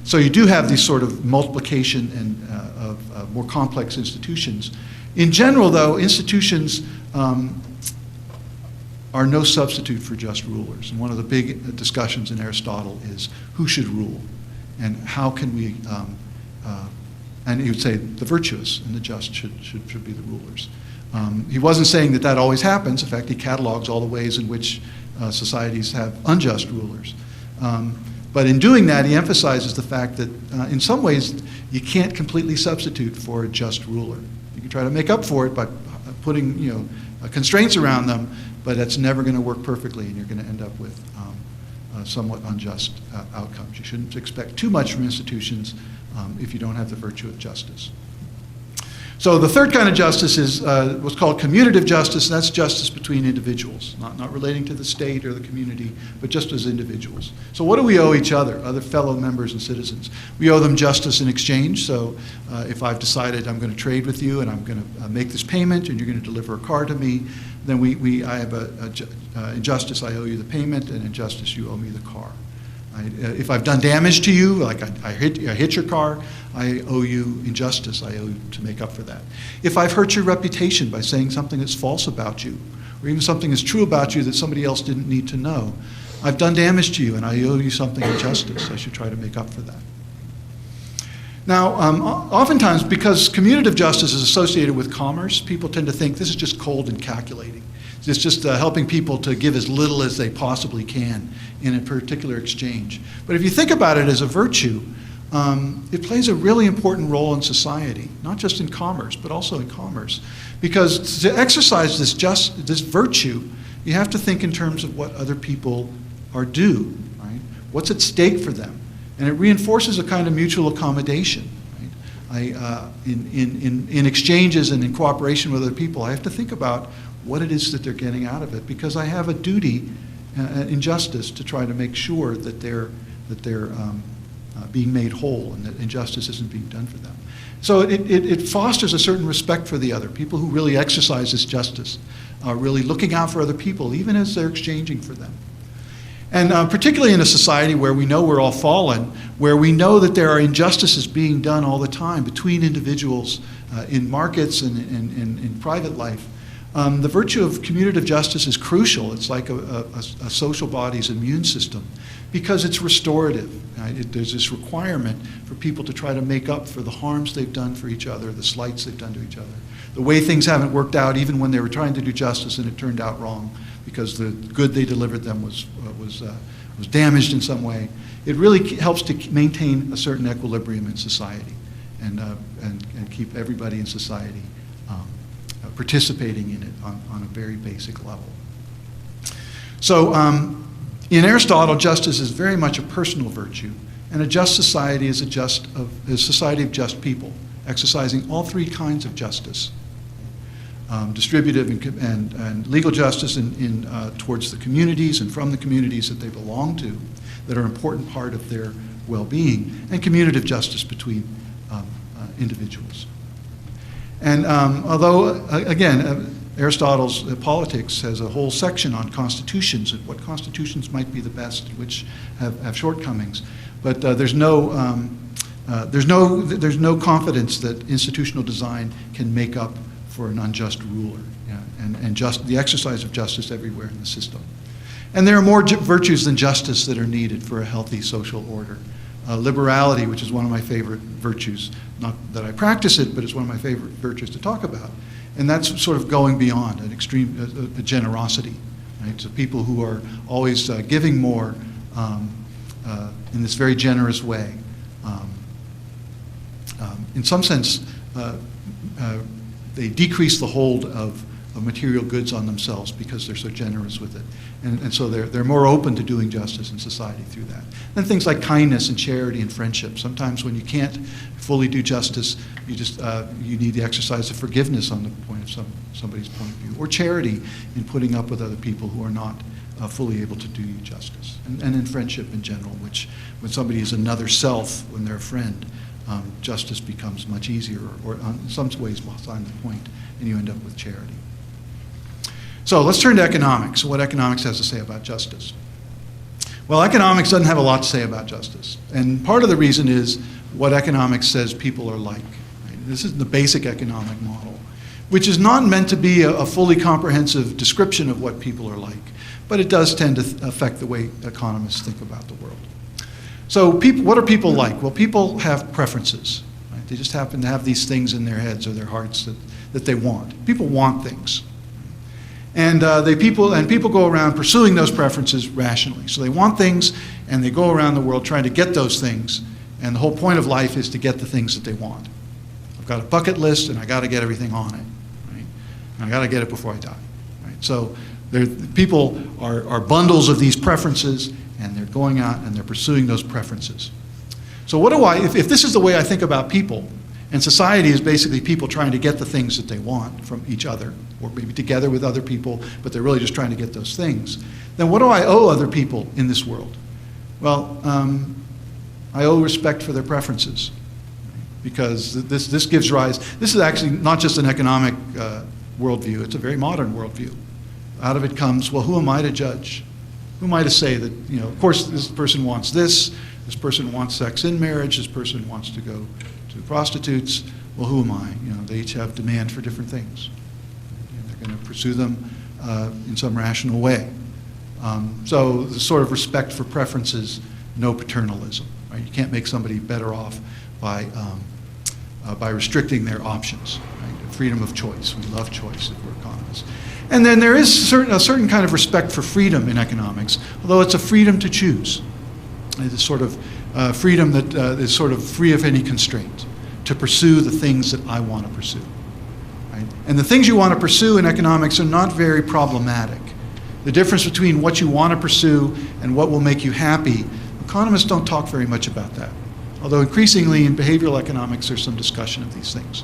So you do have these sort of multiplication and of more complex institutions. In general, though, institutions are no substitute for just rulers. And one of the big discussions in Aristotle is who should rule, and how can we, and he would say the virtuous and the just should be the rulers. He wasn't saying that always happens. In fact, he catalogs all the ways in which societies have unjust rulers. But in doing that, he emphasizes the fact that in some ways you can't completely substitute for a just ruler. You can try to make up for it by putting constraints around them, but that's never going to work perfectly, and you're going to end up with somewhat unjust outcomes. You shouldn't expect too much from institutions if you don't have the virtue of justice. So the third kind of justice is what's called commutative justice, and that's justice between individuals, not relating to the state or the community, but just as individuals. So what do we owe each other fellow members and citizens? We owe them justice in exchange. So if I've decided I'm going to trade with you and I'm going to make this payment and you're going to deliver a car to me, then I have in justice I owe you the payment, and in justice you owe me the car. If I've done damage to you, like I hit your car, I owe you injustice. I owe you to make up for that. If I've hurt your reputation by saying something that's false about you, or even something that's true about you that somebody else didn't need to know, I've done damage to you and I owe you something in justice. I should try to make up for that. Now, oftentimes, because commutative justice is associated with commerce, people tend to think this is just cold and calculating. It's just helping people to give as little as they possibly can in a particular exchange. But if you think about it as a virtue, it plays a really important role in society, not just in commerce, but also in commerce. Because to exercise this virtue, you have to think in terms of what other people are due, right? What's at stake for them? And it reinforces a kind of mutual accommodation. Right? In exchanges and in cooperation with other people, I have to think about what it is that they're getting out of it, because I have a duty in justice to try to make sure that they're being made whole and that injustice isn't being done for them. So it fosters a certain respect for the other. People who really exercise this justice are really looking out for other people, even as they're exchanging for them. And particularly in a society where we know we're all fallen, where we know that there are injustices being done all the time between individuals in markets and in private life, the virtue of commutative justice is crucial. It's like a social body's immune system, because it's restorative. Right? There's this requirement for people to try to make up for the harms they've done for each other, the slights they've done to each other, the way things haven't worked out even when they were trying to do justice and it turned out wrong because the good they delivered them was damaged in some way. It really helps to maintain a certain equilibrium in society and keep everybody in society participating in it on a very basic level. So in Aristotle, justice is very much a personal virtue, and a just society is a society of just people, exercising all three kinds of justice: distributive and legal justice towards the communities and from the communities that they belong to, that are an important part of their well-being, and commutative justice between individuals. And although, again, Aristotle's Politics has a whole section on constitutions and what constitutions might be the best, which have shortcomings, but there's no confidence that institutional design can make up for an unjust ruler, and the exercise of justice everywhere in the system. And there are more virtues than justice that are needed for a healthy social order. Liberality, which is one of my favorite virtues, not that I practice it, but it's one of my favorite virtues to talk about. And that's sort of going beyond an extreme generosity, right? So people who are always giving more in this very generous way. In some sense, they decrease the hold of material goods on themselves because they're so generous with it. And so they're more open to doing justice in society through that. And things like kindness and charity and friendship. Sometimes when you can't fully do justice, you need the exercise of forgiveness on the point of somebody's point of view. Or charity in putting up with other people who are not fully able to do you justice. And in friendship in general, which when somebody is another self, when they're a friend, justice becomes much easier, or in some ways beside the point, and you end up with charity. So let's turn to economics, what economics has to say about justice. Well, economics doesn't have a lot to say about justice. And part of the reason is what economics says people are like. Right? This is the basic economic model, which is not meant to be a fully comprehensive description of what people are like, but it does tend to affect the way economists think about the world. So what are people like? Well, people have preferences. Right? They just happen to have these things in their heads or their hearts that they want. People want things. And people go around pursuing those preferences rationally. So they want things, and they go around the world trying to get those things. And the whole point of life is to get the things that they want. I've got a bucket list, and I got to get everything on it. Right? And I got to get it before I die. Right? So people are bundles of these preferences, and they're going out and they're pursuing those preferences. So if this is the way I think about people, and society is basically people trying to get the things that they want from each other, or maybe together with other people, but they're really just trying to get those things, then what do I owe other people in this world? Well, I owe respect for their preferences, because this gives rise, this is actually not just an economic worldview, it's a very modern worldview. Out of it comes, well, who am I to judge? Who am I to say that, of course this person wants this person wants sex in marriage, this person wants to go to prostitutes. Well, who am I? They each have demand for different things. And they're going to pursue them in some rational way. So the sort of respect for preferences, no paternalism. Right? You can't make somebody better off by restricting their options. Right? Freedom of choice. We love choice if we're economists. And then there is a certain kind of respect for freedom in economics, although it's a freedom to choose. It's a sort of freedom that is sort of free of any constraint to pursue the things that I want to pursue. Right? And the things you want to pursue in economics are not very problematic. The difference between what you want to pursue and what will make you happy, economists don't talk very much about that. Although increasingly in behavioral economics there's some discussion of these things.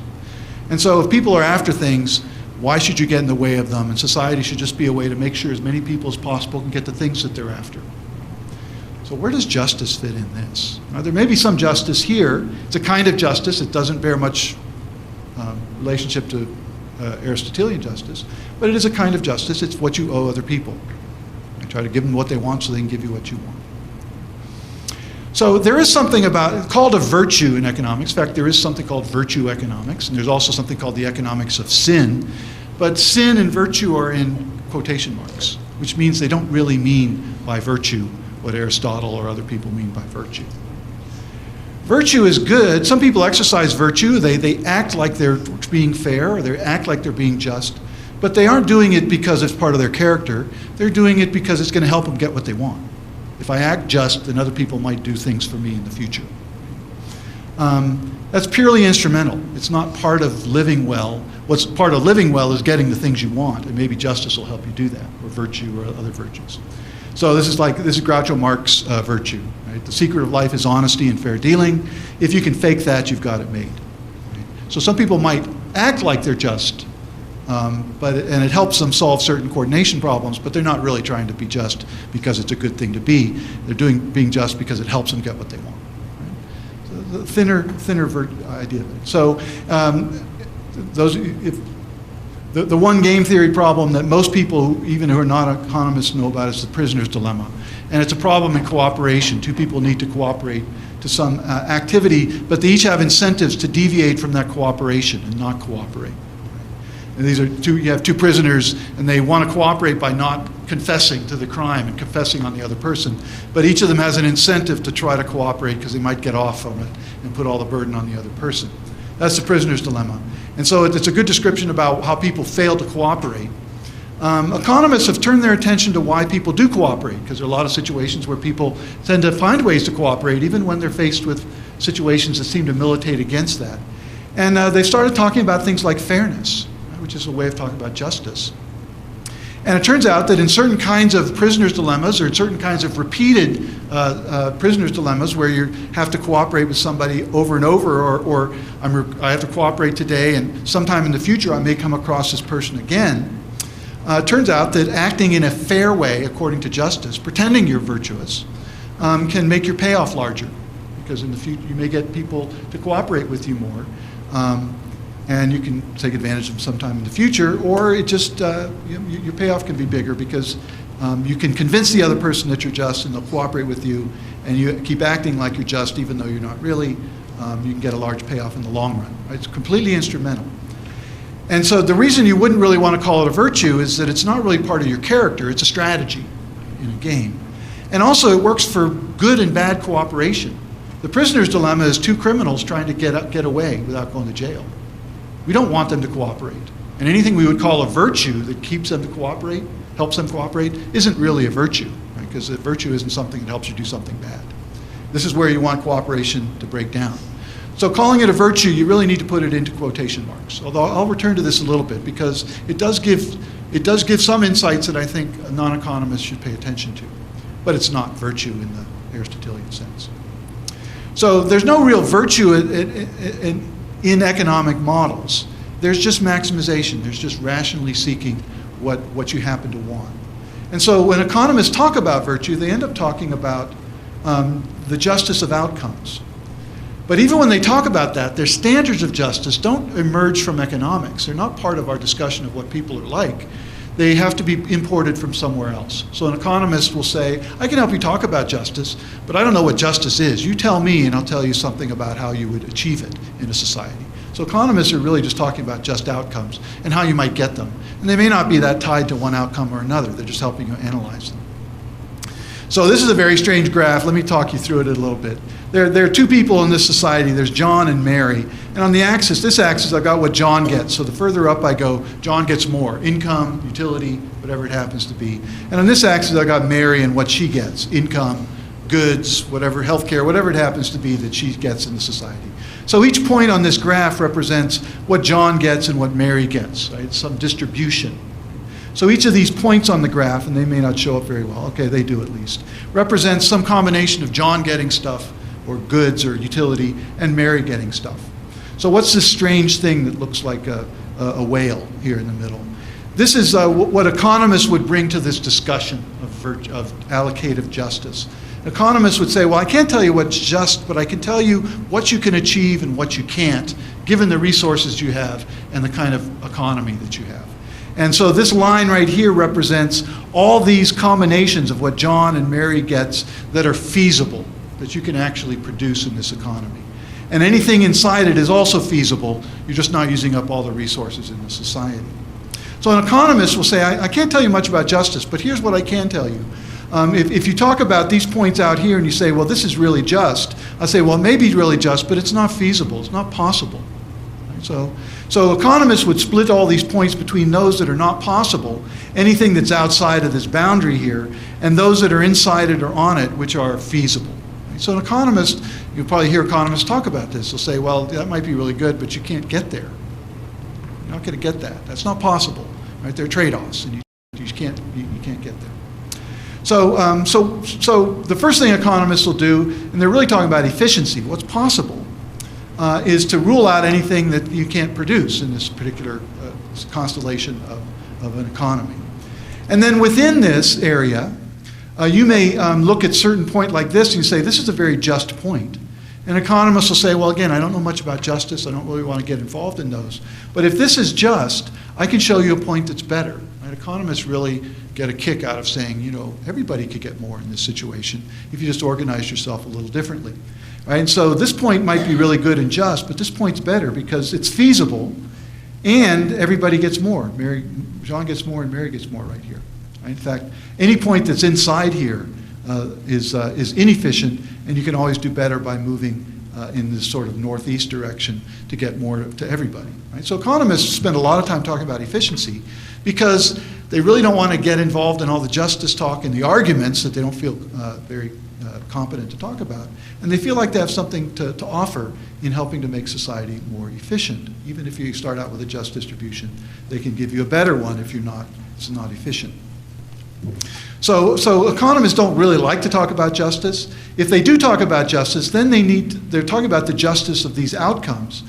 And so if people are after things, why should you get in the way of them? And society should just be a way to make sure as many people as possible can get the things that they're after. So where does justice fit in this? Now, there may be some justice here. It's a kind of justice. It doesn't bear much relationship to Aristotelian justice, but it is a kind of justice. It's what you owe other people. You try to give them what they want so they can give you what you want. So there is something it's called a virtue in economics. In fact, there is something called virtue economics, and there's also something called the economics of sin. But sin and virtue are in quotation marks, which means they don't really mean by virtue what Aristotle or other people mean by virtue. Virtue is good. Some people exercise virtue. They act like they're being fair, or they act like they're being just, but they aren't doing it because it's part of their character. They're doing it because it's going to help them get what they want. If I act just, then other people might do things for me in the future. That's purely instrumental. It's not part of living well. What's part of living well is getting the things you want, and maybe justice will help you do that, or virtue or other virtues. So this is Groucho Marx virtue. Right? The secret of life is honesty and fair dealing. If you can fake that, you've got it made. Right? So some people might act like they're just, and it helps them solve certain coordination problems, but they're not really trying to be just because it's a good thing to be. They're being just because it helps them get what they want. Right? So the thinner idea of it. So the one game theory problem that most people, even who are not economists, know about is the prisoner's dilemma. And it's a problem in cooperation. Two people need to cooperate to some activity, but they each have incentives to deviate from that cooperation and not cooperate. And you have two prisoners, and they want to cooperate by not confessing to the crime and confessing on the other person. But each of them has an incentive to try to cooperate because they might get off from it and put all the burden on the other person. That's the prisoner's dilemma. And so it's a good description about how people fail to cooperate. Economists have turned their attention to why people do cooperate, because there are a lot of situations where people tend to find ways to cooperate, even when they're faced with situations that seem to militate against that. And they've started talking about things like fairness, which is a way of talking about justice. And it turns out that in certain kinds of prisoner's dilemmas, or in certain kinds of repeated prisoner's dilemmas where you have to cooperate with somebody over and over, or I have to cooperate today and sometime in the future I may come across this person again, It turns out that acting in a fair way, according to justice, pretending you're virtuous, can make your payoff larger, because in the future you may get people to cooperate with you more, and you can take advantage of them sometime in the future, or it just your payoff can be bigger because you can convince the other person that you're just and they'll cooperate with you, and you keep acting like you're just even though you're not really. You can get a large payoff in the long run. Right? It's completely instrumental. And so the reason you wouldn't really want to call it a virtue is that it's not really part of your character, it's a strategy in a game. And also it works for good and bad cooperation. The prisoner's dilemma is two criminals trying to get away without going to jail. We don't want them to cooperate. And anything we would call a virtue that keeps them to cooperate, helps them cooperate, isn't really a virtue, right? Because a virtue isn't something that helps you do something bad. This is where you want cooperation to break down. So calling it a virtue, you really need to put it into quotation marks. Although I'll return to this a little bit because it does give some insights that I think a non-economist should pay attention to. But it's not virtue in the Aristotelian sense. So there's no real virtue in economic models. There's just maximization. There's just rationally seeking what you happen to want. And so when economists talk about virtue, they end up talking about the justice of outcomes. But even when they talk about that, their standards of justice don't emerge from economics. They're not part of our discussion of what people are like. They have to be imported from somewhere else. So an economist will say, I can help you talk about justice, but I don't know what justice is. You tell me and I'll tell you something about how you would achieve it in a society. So economists are really just talking about just outcomes and how you might get them. And they may not be that tied to one outcome or another. They're just helping you analyze them. So this is a very strange graph. Let me talk you through it a little bit. There are two people in this society. There's John and Mary. And on the axis, this axis, I've got what John gets. So the further up I go, John gets more. Income, utility, whatever it happens to be. And on this axis, I've got Mary and what she gets. Income, goods, whatever, healthcare, whatever it happens to be that she gets in the society. So each point on this graph represents what John gets and what Mary gets. Right? Some distribution. So each of these points on the graph, and they may not show up very well, okay, they do at least, represents some combination of John getting stuff, or goods, or utility, and Mary getting stuff. So what's this strange thing that looks like a whale here in the middle? This is what economists would bring to this discussion of allocative justice. Economists would say, well, I can't tell you what's just, but I can tell you what you can achieve and what you can't, given the resources you have and the kind of economy that you have. And so this line right here represents all these combinations of what John and Mary gets that are feasible, that you can actually produce in this economy. And anything inside it is also feasible. You're just not using up all the resources in the society. So an economist will say, I can't tell you much about justice, but here's what I can tell you. If you talk about these points out here and you say, well, this is really just, I say, well, it may be really just, but it's not feasible. It's not possible. Right? So economists would split all these points between those that are not possible, anything that's outside of this boundary here, and those that are inside it or on it, which are feasible. Right? So an economist, you'll probably hear economists talk about this. They'll say, well, that might be really good, but you can't get there. You're not going to get that. That's not possible. Right? There are trade-offs, and you can't get there. So the first thing economists will do, and they're really talking about efficiency, what's possible, is to rule out anything that you can't produce in this particular constellation of an economy. And then within this area, you may look at a certain point like this and you say, this is a very just point. And economists will say, well, again, I don't know much about justice. I don't really want to get involved in those. But if this is just, I can show you a point that's better. Right? Economists really get a kick out of saying, you know, everybody could get more in this situation if you just organize yourself a little differently. Right? And so this point might be really good and just, but this point's better because it's feasible and everybody gets more. John gets more and Mary gets more right here. Right? In fact, any point that's inside here is inefficient, and you can always do better by moving in this sort of northeast direction to get more to everybody. Right? So economists spend a lot of time talking about efficiency because they really don't want to get involved in all the justice talk and the arguments that they don't feel very competent to talk about. And they feel like they have something to offer in helping to make society more efficient. Even if you start out with a just distribution, they can give you a better one if it's not efficient. So economists don't really like to talk about justice. If they do talk about justice, then they're talking about the justice of these outcomes.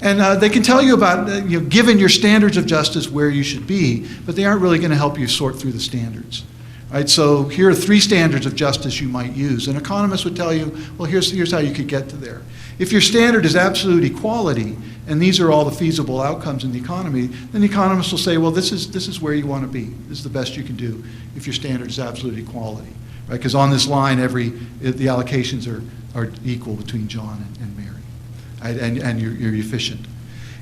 And they can tell you about, given your standards of justice, where you should be, but they aren't really going to help you sort through the standards. Right? So here are 3 standards of justice you might use. An economist would tell you, well, here's how you could get to there. If your standard is absolute equality, and these are all the feasible outcomes in the economy, then the economist will say, well, this is where you want to be. This is the best you can do if your standard is absolute equality. Right? Because on this line, the allocations are equal between John and Mary. Right? And you're efficient.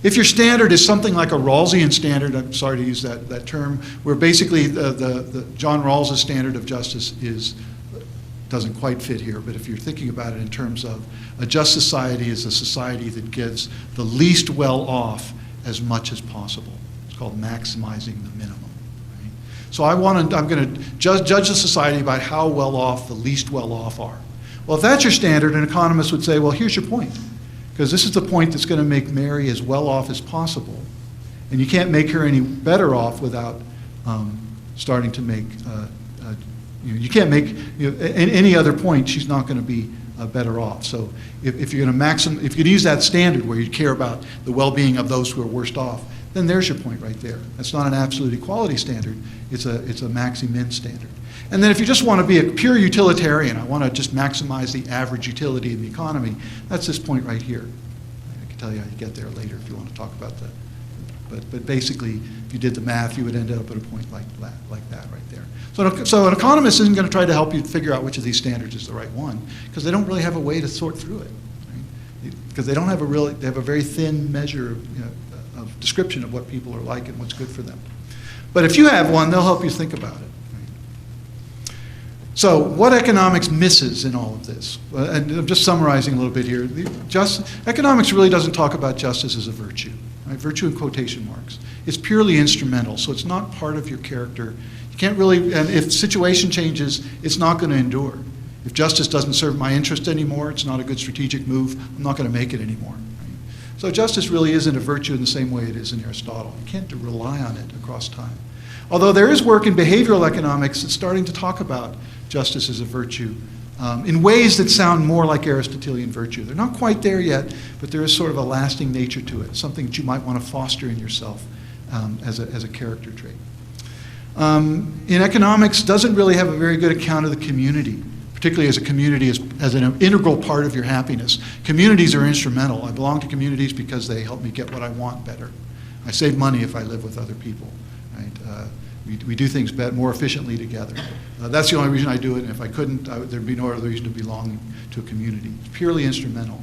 If your standard is something like a Rawlsian standard, I'm sorry to use that term, where basically the John Rawls' standard of justice doesn't quite fit here, but if you're thinking about it in terms of a just society is a society that gives the least well-off as much as possible. It's called maximizing the minimum. Right? So I'm going to judge the society by how well-off the least well-off are. Well, if that's your standard, an economist would say, well, here's your point. Because this is the point that's going to make Mary as well off as possible. And you can't make her any better off without starting to make, you can't make, any other point, she's not going to be better off. So if you're going to if you use that standard where you care about the well-being of those who are worst off, then there's your point right there. That's not an absolute equality standard, it's a maxi-min standard. And then if you just want to be a pure utilitarian, I want to just maximize the average utility in the economy, that's this point right here. I can tell you how you get there later if you want to talk about that. But basically, if you did the math, you would end up at a point like that right there. So an economist isn't going to try to help you figure out which of these standards is the right one, because they don't really have a way to sort through it. Right? Because they don't have they have a very thin measure of description of what people are like and what's good for them. But if you have one, they'll help you think about it. So what economics misses in all of this? And I'm just summarizing a little bit here. Economics really doesn't talk about justice as a virtue. Right? Virtue in quotation marks. It's purely instrumental, so it's not part of your character. You can't really, and if situation changes, it's not going to endure. If justice doesn't serve my interest anymore, it's not a good strategic move, I'm not going to make it anymore. Right? So justice really isn't a virtue in the same way it is in Aristotle. You can't rely on it across time. Although there is work in behavioral economics that's starting to talk about justice as a virtue in ways that sound more like Aristotelian virtue. They're not quite there yet, but there is sort of a lasting nature to it, something that you might want to foster in yourself as a character trait. In economics, doesn't really have a very good account of the community, particularly as a community as an integral part of your happiness. Communities are instrumental. I belong to communities because they help me get what I want better. I save money if I live with other people. Right? We do things more efficiently together. That's the only reason I do it, and if I couldn't, there'd be no other reason to belong to a community. It's purely instrumental.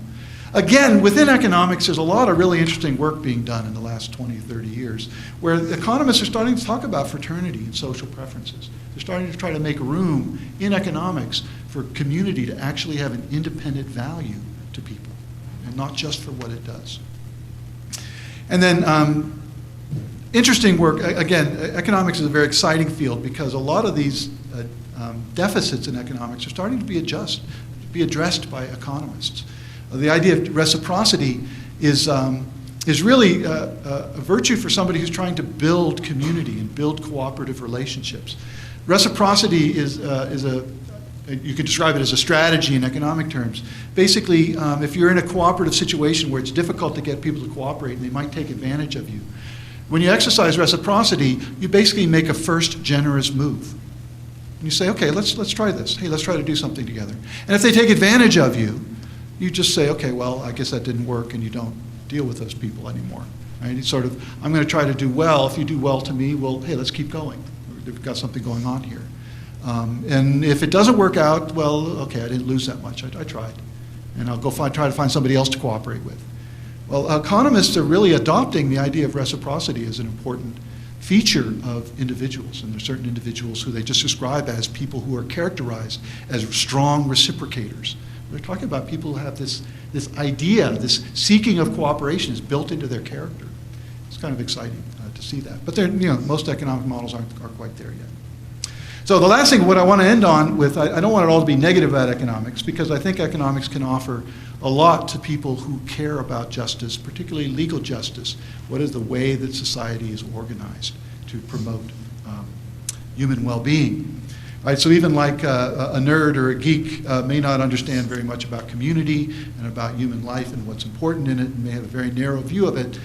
Again, within economics, there's a lot of really interesting work being done in the last 20, 30 years, where economists are starting to talk about fraternity and social preferences. They're starting to try to make room in economics for community to actually have an independent value to people, and not just for what it does. And then, interesting work, again, economics is a very exciting field because a lot of these deficits in economics are starting to be addressed by economists. The idea of reciprocity is really a virtue for somebody who's trying to build community and build cooperative relationships. Reciprocity you could describe it as a strategy in economic terms. Basically, if you're in a cooperative situation where it's difficult to get people to cooperate and they might take advantage of you, when you exercise reciprocity, you basically make a first generous move. And you say, okay, let's try this. Hey, let's try to do something together. And if they take advantage of you, you just say, okay, well, I guess that didn't work, and you don't deal with those people anymore. Right? It's sort of, I'm going to try to do well. If you do well to me, well, hey, let's keep going. We've got something going on here. And if it doesn't work out, well, okay, I didn't lose that much. I tried. And I'll go try to find somebody else to cooperate with. Well, economists are really adopting the idea of reciprocity as an important feature of individuals. And there are certain individuals who they just describe as people who are characterized as strong reciprocators. They're talking about people who have this idea, this seeking of cooperation is built into their character. It's kind of exciting to see that. But most economic models aren't quite there yet. So the last thing, what I want to end on with, I don't want it all to be negative about economics, because I think economics can offer a lot to people who care about justice, particularly legal justice. What is the way that society is organized to promote human well-being? Right, so even like a nerd or a geek may not understand very much about community and about human life and what's important in it, and may have a very narrow view of it,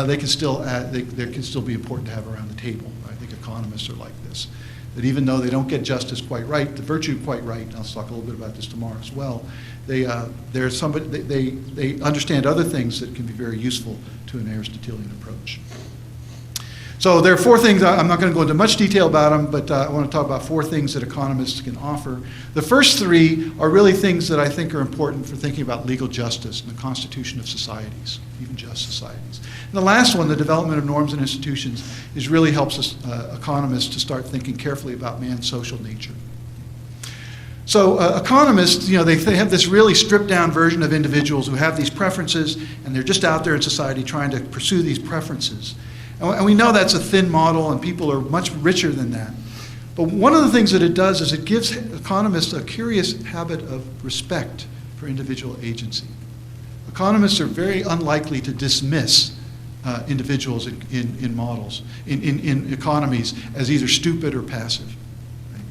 they can still be important to have around the table. I think economists are like this. That even though they don't get justice quite right, the virtue quite right, and I'll talk a little bit about this tomorrow as well, they understand other things that can be very useful to an Aristotelian approach. So there are four things. I'm not going to go into much detail about them, but I want to talk about four things that economists can offer. The first three are really things that I think are important for thinking about legal justice and the constitution of societies, even just societies. And the last one, the development of norms and institutions, really helps us, economists to start thinking carefully about man's social nature. So economists, they have this really stripped down version of individuals who have these preferences, and they're just out there in society trying to pursue these preferences. And we know that's a thin model, and people are much richer than that. But one of the things that it does is it gives economists a curious habit of respect for individual agency. Economists are very unlikely to dismiss individuals in models, in economies, as either stupid or passive. Right?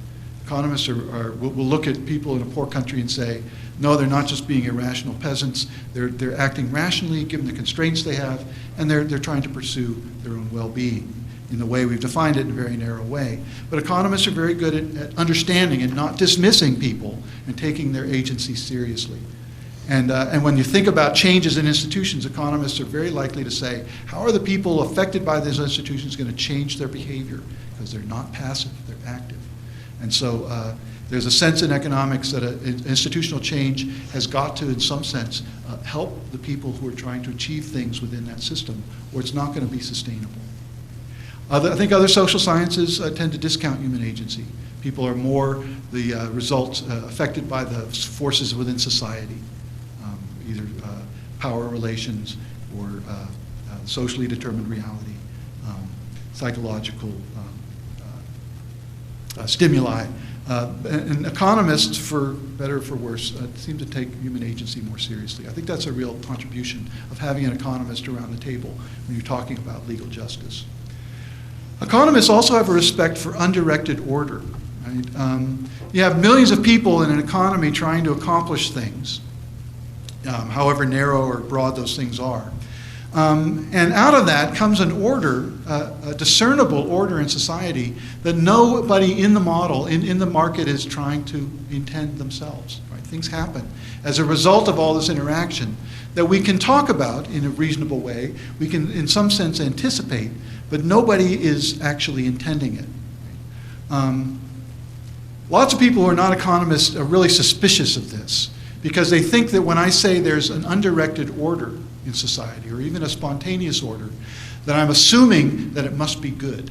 Economists will look at people in a poor country and say, no, they're not just being irrational peasants. They're acting rationally given the constraints they have, and they're trying to pursue their own well-being in the way we've defined it in a very narrow way. But economists are very good at understanding and not dismissing people and taking their agency seriously. And when you think about changes in institutions, economists are very likely to say, how are the people affected by these institutions going to change their behavior? Because they're not passive, they're active. And so there's a sense in economics that institutional change has got to, in some sense, help the people who are trying to achieve things within that system, or it's not going to be sustainable. I think other social sciences tend to discount human agency. People are more the results affected by the forces within society, either power relations or socially determined reality, psychological stimuli. And economists, for better or for worse, seem to take human agency more seriously. I think that's a real contribution of having an economist around the table when you're talking about legal justice. Economists also have a respect for undirected order. Right? You have millions of people in an economy trying to accomplish things, however narrow or broad those things are. And out of that comes an order, a discernible order in society that nobody in the model, in the market, is trying to intend themselves. Right? Things happen as a result of all this interaction that we can talk about in a reasonable way. We can, in some sense, anticipate, but nobody is actually intending it. Lots of people who are not economists are really suspicious of this because they think that when I say there's an undirected order in society, or even a spontaneous order, that I'm assuming that it must be good.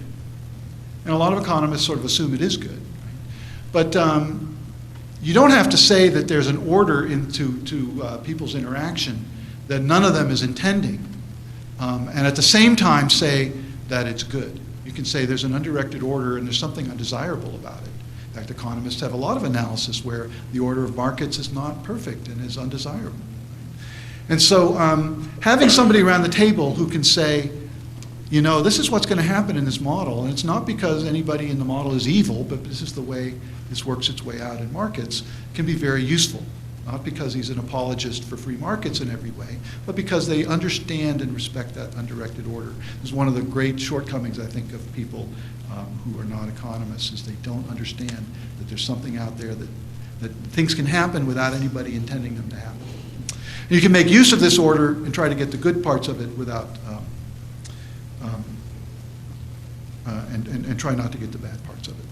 And a lot of economists sort of assume it is good. Right? But you don't have to say that there's an order to people's interaction that none of them is intending, and at the same time say that it's good. You can say there's an undirected order and there's something undesirable about it. In fact, economists have a lot of analysis where the order of markets is not perfect and is undesirable. And so having somebody around the table who can say, this is what's going to happen in this model, and it's not because anybody in the model is evil, but this is the way this works its way out in markets, can be very useful. Not because he's an apologist for free markets in every way, but because they understand and respect that undirected order. This is one of the great shortcomings, I think, of people who are not economists, is they don't understand that there's something out there that things can happen without anybody intending them to happen. And you can make use of this order and try to get the good parts of it without, and try not to get the bad parts of it.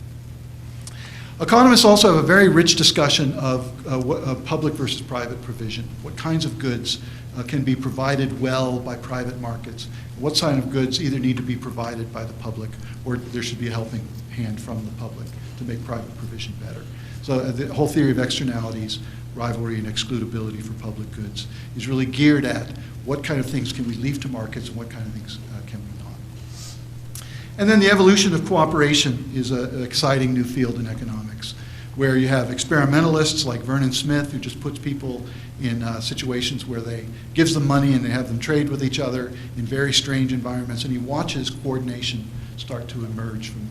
Economists also have a very rich discussion of public versus private provision. What kinds of goods can be provided well by private markets? What kind of goods either need to be provided by the public or there should be a helping hand from the public to make private provision better? So the whole theory of externalities, rivalry, and excludability for public goods is really geared at what kind of things can we leave to markets and what kind of things can we not. And then the evolution of cooperation is an exciting new field in economics, where you have experimentalists like Vernon Smith, who just puts people in situations where they gives them money and they have them trade with each other in very strange environments, and he watches coordination start to emerge from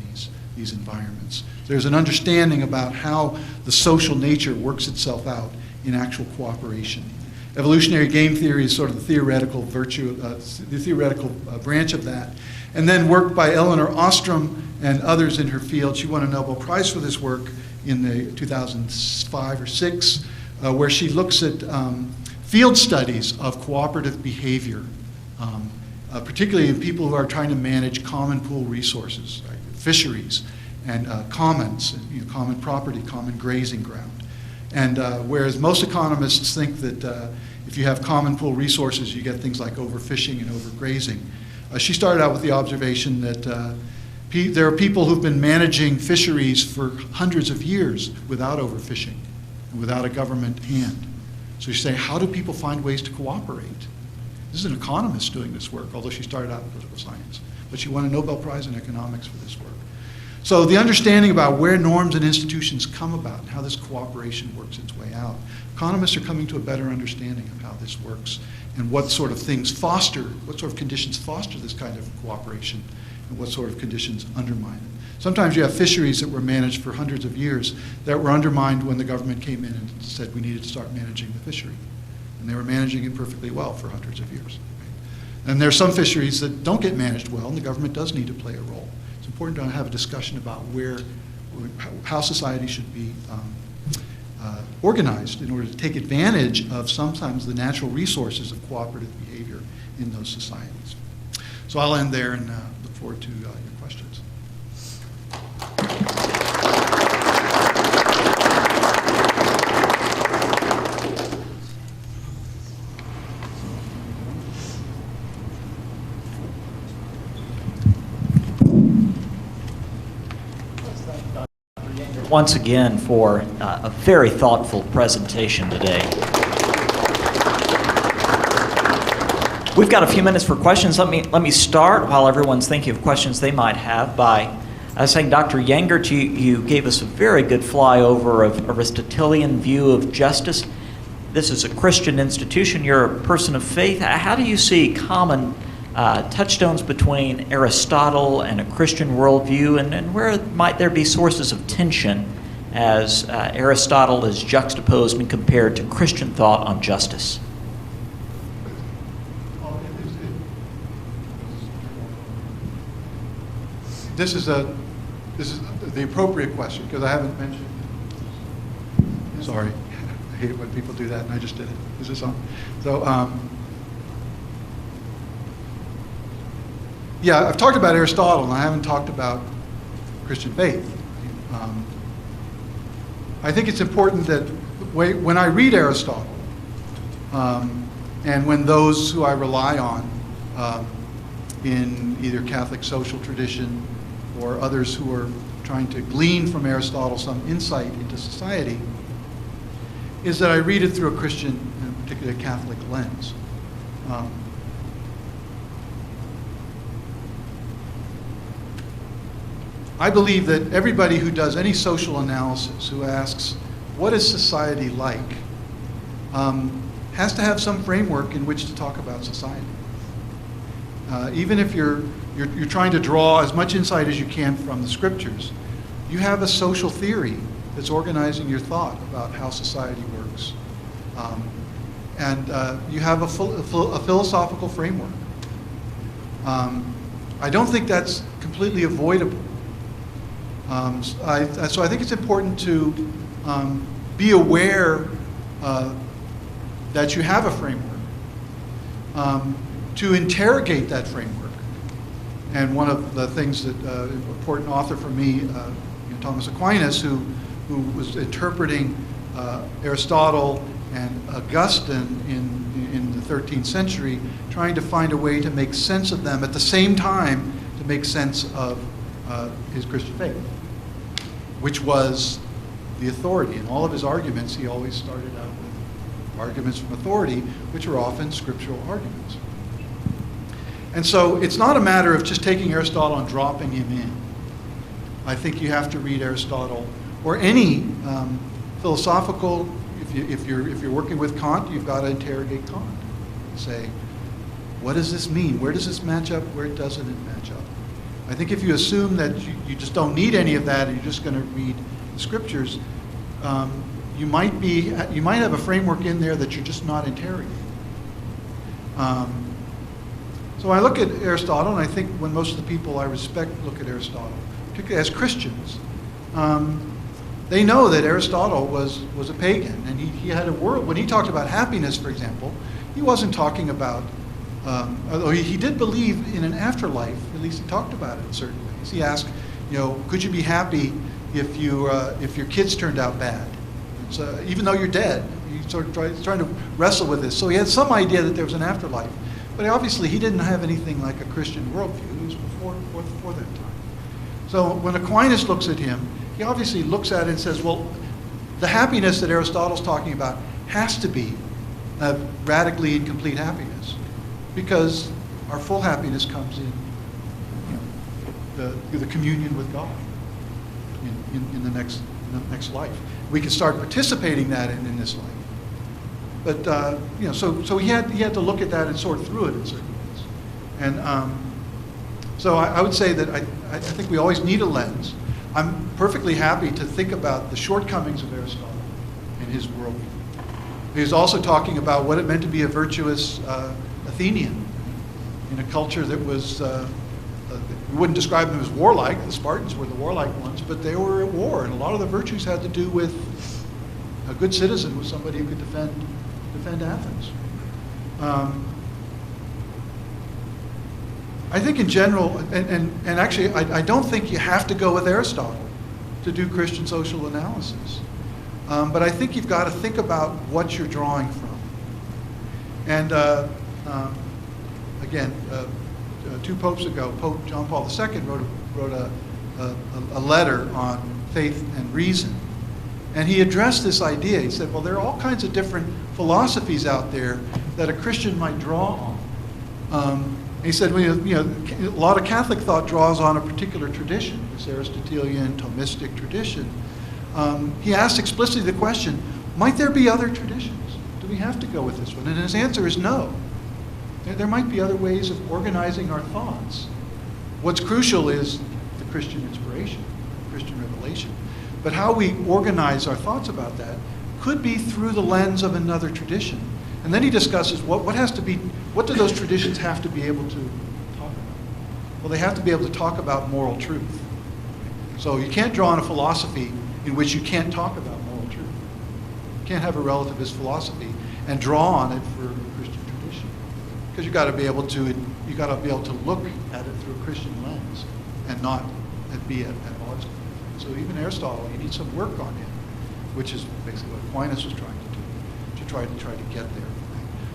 these environments. There's an understanding about how the social nature works itself out in actual cooperation. Evolutionary game theory is sort of the theoretical branch of that. And then work by Elinor Ostrom and others in her field. She won a Nobel Prize for this work in the 2005 or 6, where she looks at field studies of cooperative behavior, particularly in people who are trying to manage common pool resources, right? Fisheries and commons, common property, common grazing ground. And whereas most economists think that if you have common pool resources, you get things like overfishing and overgrazing. She started out with the observation that there are people who've been managing fisheries for hundreds of years without overfishing and without a government hand. So you say, how do people find ways to cooperate? This is an economist doing this work, although she started out in political science. But she won a Nobel Prize in economics for this work. So the understanding about where norms and institutions come about and how this cooperation works its way out, economists are coming to a better understanding of how this works and what sort of things foster, what sort of conditions foster this kind of cooperation and what sort of conditions undermine it. Sometimes you have fisheries that were managed for hundreds of years that were undermined when the government came in and said we needed to start managing the fishery. And they were managing it perfectly well for hundreds of years. And there are some fisheries that don't get managed well, and the government does need to play a role. It's important to have a discussion about how society should be organized in order to take advantage of sometimes the natural resources of cooperative behavior in those societies. So I'll end there and look forward to your questions. Once again for a very thoughtful presentation today. We've got a few minutes for questions. Let me start while everyone's thinking of questions they might have by saying, Dr. Yangert, you gave us a very good flyover of Aristotelian view of justice. This is a Christian institution. You're a person of faith. How do you see common touchstones between Aristotle and a Christian worldview, and where might there be sources of tension as Aristotle is juxtaposed and compared to Christian thought on justice? This is the appropriate question because I haven't mentioned. Sorry, I hate it when people do that, and I just did it. Is this on? So. Yeah, I've talked about Aristotle, and I haven't talked about Christian faith. I think it's important that when I read Aristotle, and when those who I rely on in either Catholic social tradition or others who are trying to glean from Aristotle some insight into society, is that I read it through a Christian, and particularly a Catholic lens. I believe that everybody who does any social analysis, who asks, what is society like, has to have some framework in which to talk about society. Even if you're trying to draw as much insight as you can from the scriptures, you have a social theory that's organizing your thought about how society works. And you have a philosophical framework. I don't think that's completely avoidable. So I think it's important to be aware that you have a framework, to interrogate that framework. And one of the things that an important author for me, Thomas Aquinas, who was interpreting Aristotle and Augustine in the 13th century, trying to find a way to make sense of them at the same time to make sense of his Christian faith, which was the authority. In all of his arguments, he always started out with arguments from authority, which are often scriptural arguments. And so it's not a matter of just taking Aristotle and dropping him in. I think you have to read Aristotle or any philosophical. If you're working with Kant, you've got to interrogate Kant. Say, what does this mean? Where does this match up? Where doesn't it match up? I think if you assume that you just don't need any of that and you're just going to read the scriptures, you might have a framework in there that you're just not interrogating. So I look at Aristotle, and I think when most of the people I respect look at Aristotle, particularly as Christians, they know that Aristotle was a pagan, and he had a world. When he talked about happiness, for example, he wasn't talking about, although he did believe in an afterlife, at least he talked about it in certain ways. He asked, could you be happy if your kids turned out bad? So even though you're dead, he sort of trying to wrestle with this. So he had some idea that there was an afterlife. But obviously, he didn't have anything like a Christian worldview. It was before that time. So when Aquinas looks at him, he obviously looks at it and says, well, the happiness that Aristotle's talking about has to be a radically incomplete happiness, because our full happiness comes in the communion with God in the next life. We can start participating in this life. But so he had to look at that and sort through it in certain ways. And so I would say that I think we always need a lens. I'm perfectly happy to think about the shortcomings of Aristotle and his worldview. He was also talking about what it meant to be a virtuous Athenian in a culture that was, we wouldn't describe them as warlike. The Spartans were the warlike ones, but they were at war, and a lot of the virtues had to do with a good citizen was somebody who could defend Athens. I think in general, and actually I don't think you have to go with Aristotle to do Christian social analysis. But I think you've got to think about what you're drawing from. And again, 2 popes ago, Pope John Paul II wrote a letter on faith and reason. And he addressed this idea. He said, well, there are all kinds of different philosophies out there that a Christian might draw on. He said, well, a lot of Catholic thought draws on a particular tradition, this Aristotelian, Thomistic tradition. He asked explicitly the question, might there be other traditions? Do we have to go with this one? And his answer is no. There might be other ways of organizing our thoughts. What's crucial is the Christian inspiration, Christian revelation. But how we organize our thoughts about that could be through the lens of another tradition. And then he discusses what do those traditions have to be able to talk about? Well, they have to be able to talk about moral truth. So you can't draw on a philosophy in which you can't talk about moral truth. You can't have a relativist philosophy and draw on it for a Christian tradition, because you've got to be able to look at it through a Christian lens and not be at odds with it. So even Aristotle, you need some work on him, which is basically what Aquinas was trying to do, to try to get there.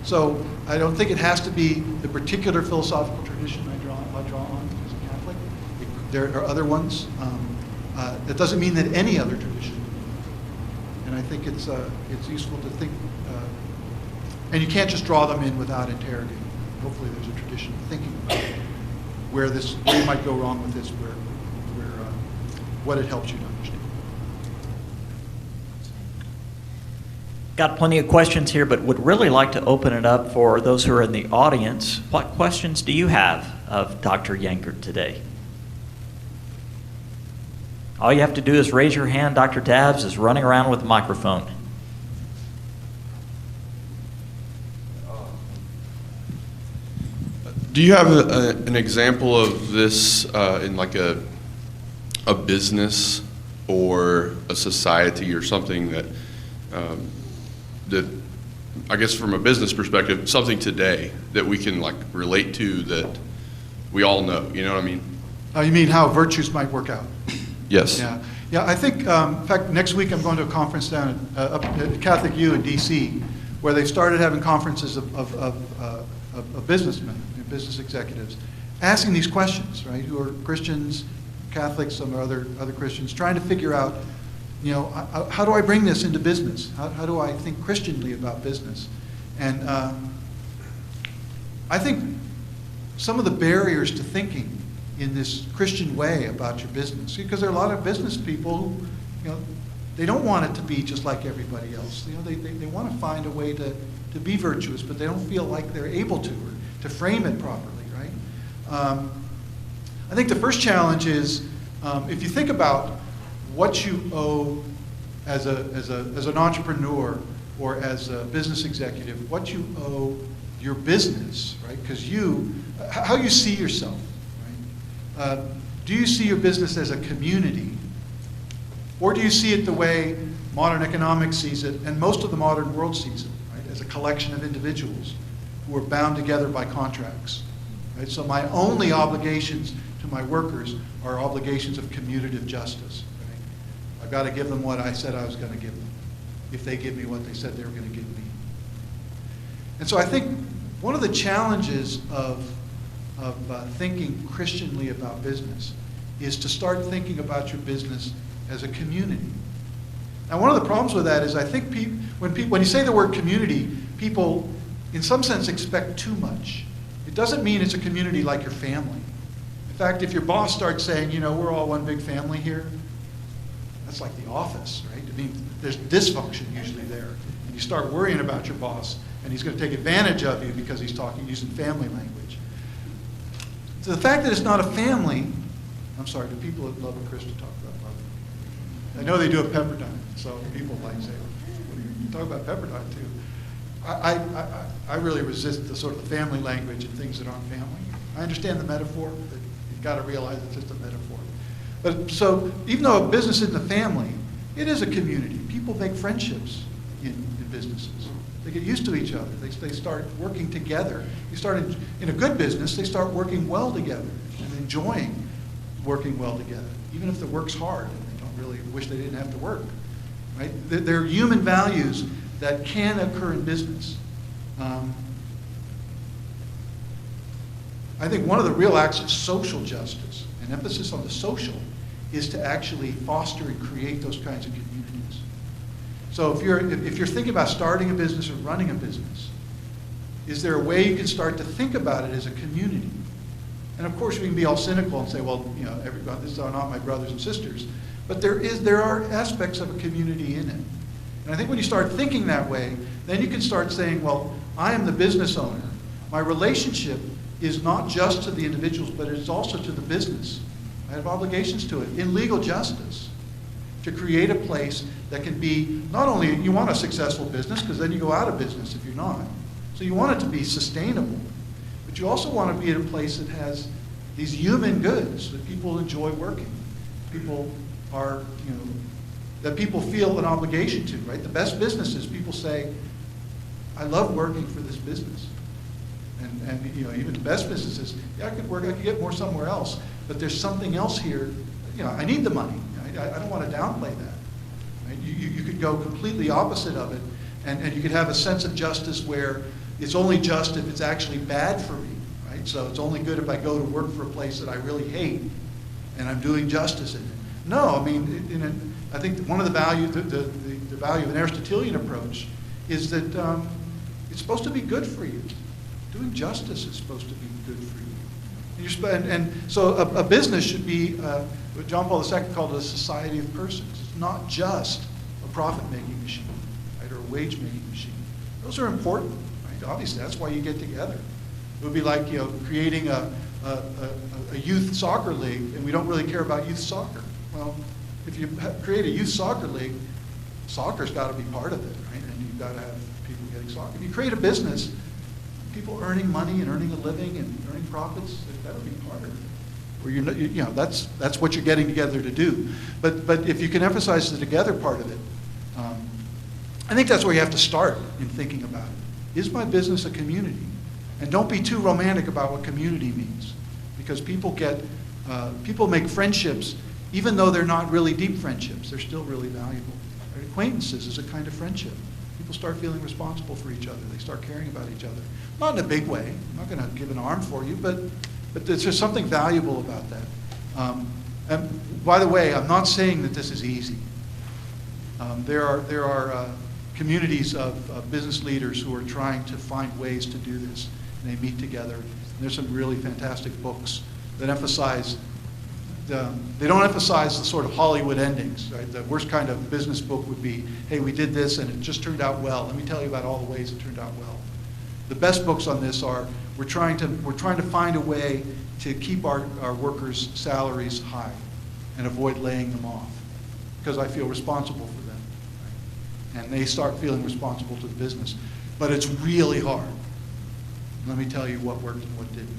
So I don't think it has to be the particular philosophical tradition I draw on as a Catholic. There are other ones. That doesn't mean that any other tradition. And I think it's useful to think, and you can't just draw them in without interrogating. Hopefully, there's a tradition of thinking about where you might go wrong with this, what it helps you to understand. Got plenty of questions here, but would really like to open it up for those who are in the audience. What questions do you have of Dr. Yankert today? All you have to do is raise your hand. Dr. Dabbs is running around with a microphone. Do you have an example of this in like a business or a society or something that I guess from a business perspective, something today that we can like relate to that we all know, you know what I mean? You mean how virtues might work out? Yes. Yeah. I think, in fact, next week I'm going to a conference down up at Catholic U in D.C., where they've started having conferences of businessmen, business executives, asking these questions, right? Who are Christians, Catholics, some are other Christians, trying to figure out, how do I bring this into business? How do I think Christianly about business? And I think some of the barriers to thinking in this Christian way about your business, because there are a lot of business people who, they don't want it to be just like everybody else. They want to find a way to be virtuous, but they don't feel like they're able to, or to frame it properly, right? I think the first challenge is if you think about what you owe as an entrepreneur or as a business executive, what you owe your business, right? Because how you see yourself, right? Do you see your business as a community? Or do you see it the way modern economics sees it, and most of the modern world sees it, right? As a collection of individuals who are bound together by contracts, right? So my only obligations to my workers are obligations of commutative justice, right? I've got to give them what I said I was going to give them, if they give me what they said they were going to give me. And so I think one of the challenges of thinking Christianly about business is to start thinking about your business as a community. Now, one of the problems with that is I think when you say the word community, people in some sense expect too much. It doesn't mean it's a community like your family. In fact, if your boss starts saying, we're all one big family here, that's like the office, right? I mean, there's dysfunction usually there. And you start worrying about your boss, and he's going to take advantage of you because he's using family language. So the fact that it's not a family, I'm sorry, do people at Love of Christ talk about love? I know they do at Pepperdine, so people might say, you talk about Pepperdine too. I really resist the sort of the family language and things that aren't family. I understand the metaphor, but you've got to realize it's just a metaphor. But so even though a business isn't a family, it is a community. People make friendships in businesses. They get used to each other. They start working together. You start in a good business, they start working well together and enjoying working well together, even if the work's hard and they don't really wish they didn't have to work. Right? There are human values that can occur in business. I think one of the real acts of social justice, and emphasis on the social, is to actually foster and create those kinds of communities. So if you're thinking about starting a business or running a business, is there a way you can start to think about it as a community? And of course we can be all cynical and say, well, everybody, these are not my brothers and sisters. But there are aspects of a community in it. And I think when you start thinking that way, then you can start saying, well, I am the business owner. My relationship is not just to the individuals, but it's also to the business. I have obligations to it in legal justice to create a place that can be, not only, you want a successful business, because then you go out of business if you're not. So you want it to be sustainable. But you also want to be at a place that has these human goods that people enjoy working. People are, that people feel an obligation to, right? The best businesses, people say, I love working for this business. And even the best businesses, I could get more somewhere else, but there's something else here. I need the money. I don't want to downplay that. Right? You could go completely opposite of it, and you could have a sense of justice where it's only just if it's actually bad for me, right? So it's only good if I go to work for a place that I really hate, and I'm doing justice in it. No, I mean, I think one of the value, the value of an Aristotelian approach is that it's supposed to be good for you. Doing justice is supposed to be good for you. And so a business should be what John Paul II called a society of persons. It's not just a profit-making machine, right, or a wage-making machine. Those are important, right? Obviously, that's why you get together. It would be like creating a youth soccer league, and we don't really care about youth soccer. Well, if you create a youth soccer league, soccer's got to be part of it, right? And you've got to have people getting soccer. If you create a business, people earning money and earning a living and earning profits, that'll be part of it. Where that's what you're getting together to do. But if you can emphasize the together part of it, I think that's where you have to start in thinking about it. Is my business a community? And don't be too romantic about what community means, because people make friendships, even though they're not really deep friendships, they're still really valuable. Acquaintances is a kind of friendship. People start feeling responsible for each other. They start caring about each other. Not in a big way. I'm not going to give an arm for you, but there's just something valuable about that. And by the way, I'm not saying that this is easy. There are communities of business leaders who are trying to find ways to do this. And they meet together. And there's some really fantastic books that emphasize. They don't emphasize the sort of Hollywood endings, right? The worst kind of business book would be, hey, we did this and it just turned out well. Let me tell you about all the ways it turned out well. The best books on this are, we're trying to find a way to keep our workers' salaries high and avoid laying them off, because I feel responsible for them. And they start feeling responsible to the business. But it's really hard. Let me tell you what worked and what didn't.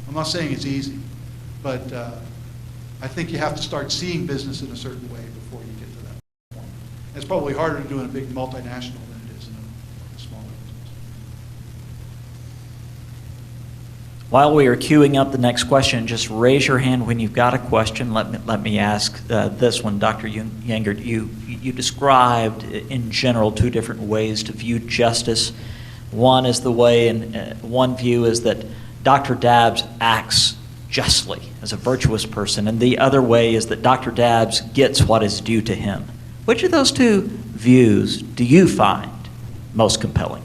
I'm not saying it's easy, but I think you have to start seeing business in a certain way before you get to that point. It's probably harder to do in a big multinational than it is in a smaller business. While we are queuing up the next question, just raise your hand when you've got a question. Let me ask this one. Dr. Yangert, you described in general two different ways to view justice. One is the way, and one view is that Dr. Dabbs acts justly as a virtuous person, and the other way is that Dr. Dabbs gets what is due to him. Which of those two views do you find most compelling?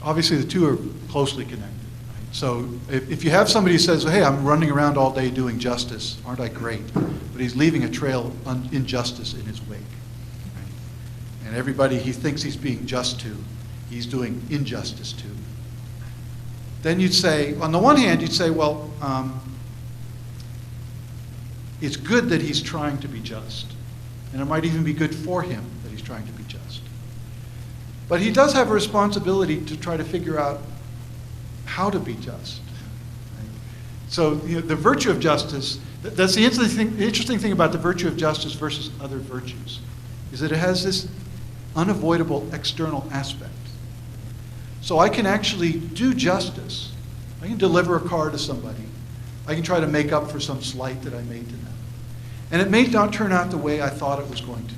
Obviously, the two are closely connected. Right? So if you have somebody who says, hey, I'm running around all day doing justice, aren't I great? But he's leaving a trail of injustice in his wake. Right? And everybody he thinks he's being just to, he's doing injustice to. Then you'd say, on the one hand, you'd say, well, it's good that he's trying to be just. And it might even be good for him that he's trying to be just. But he does have a responsibility to try to figure out how to be just. Right? So the virtue of justice, that's the interesting thing about the virtue of justice versus other virtues, is that it has this unavoidable external aspect. So I can actually do justice. I can deliver a car to somebody. I can try to make up for some slight that I made to them. And it may not turn out the way I thought it was going to.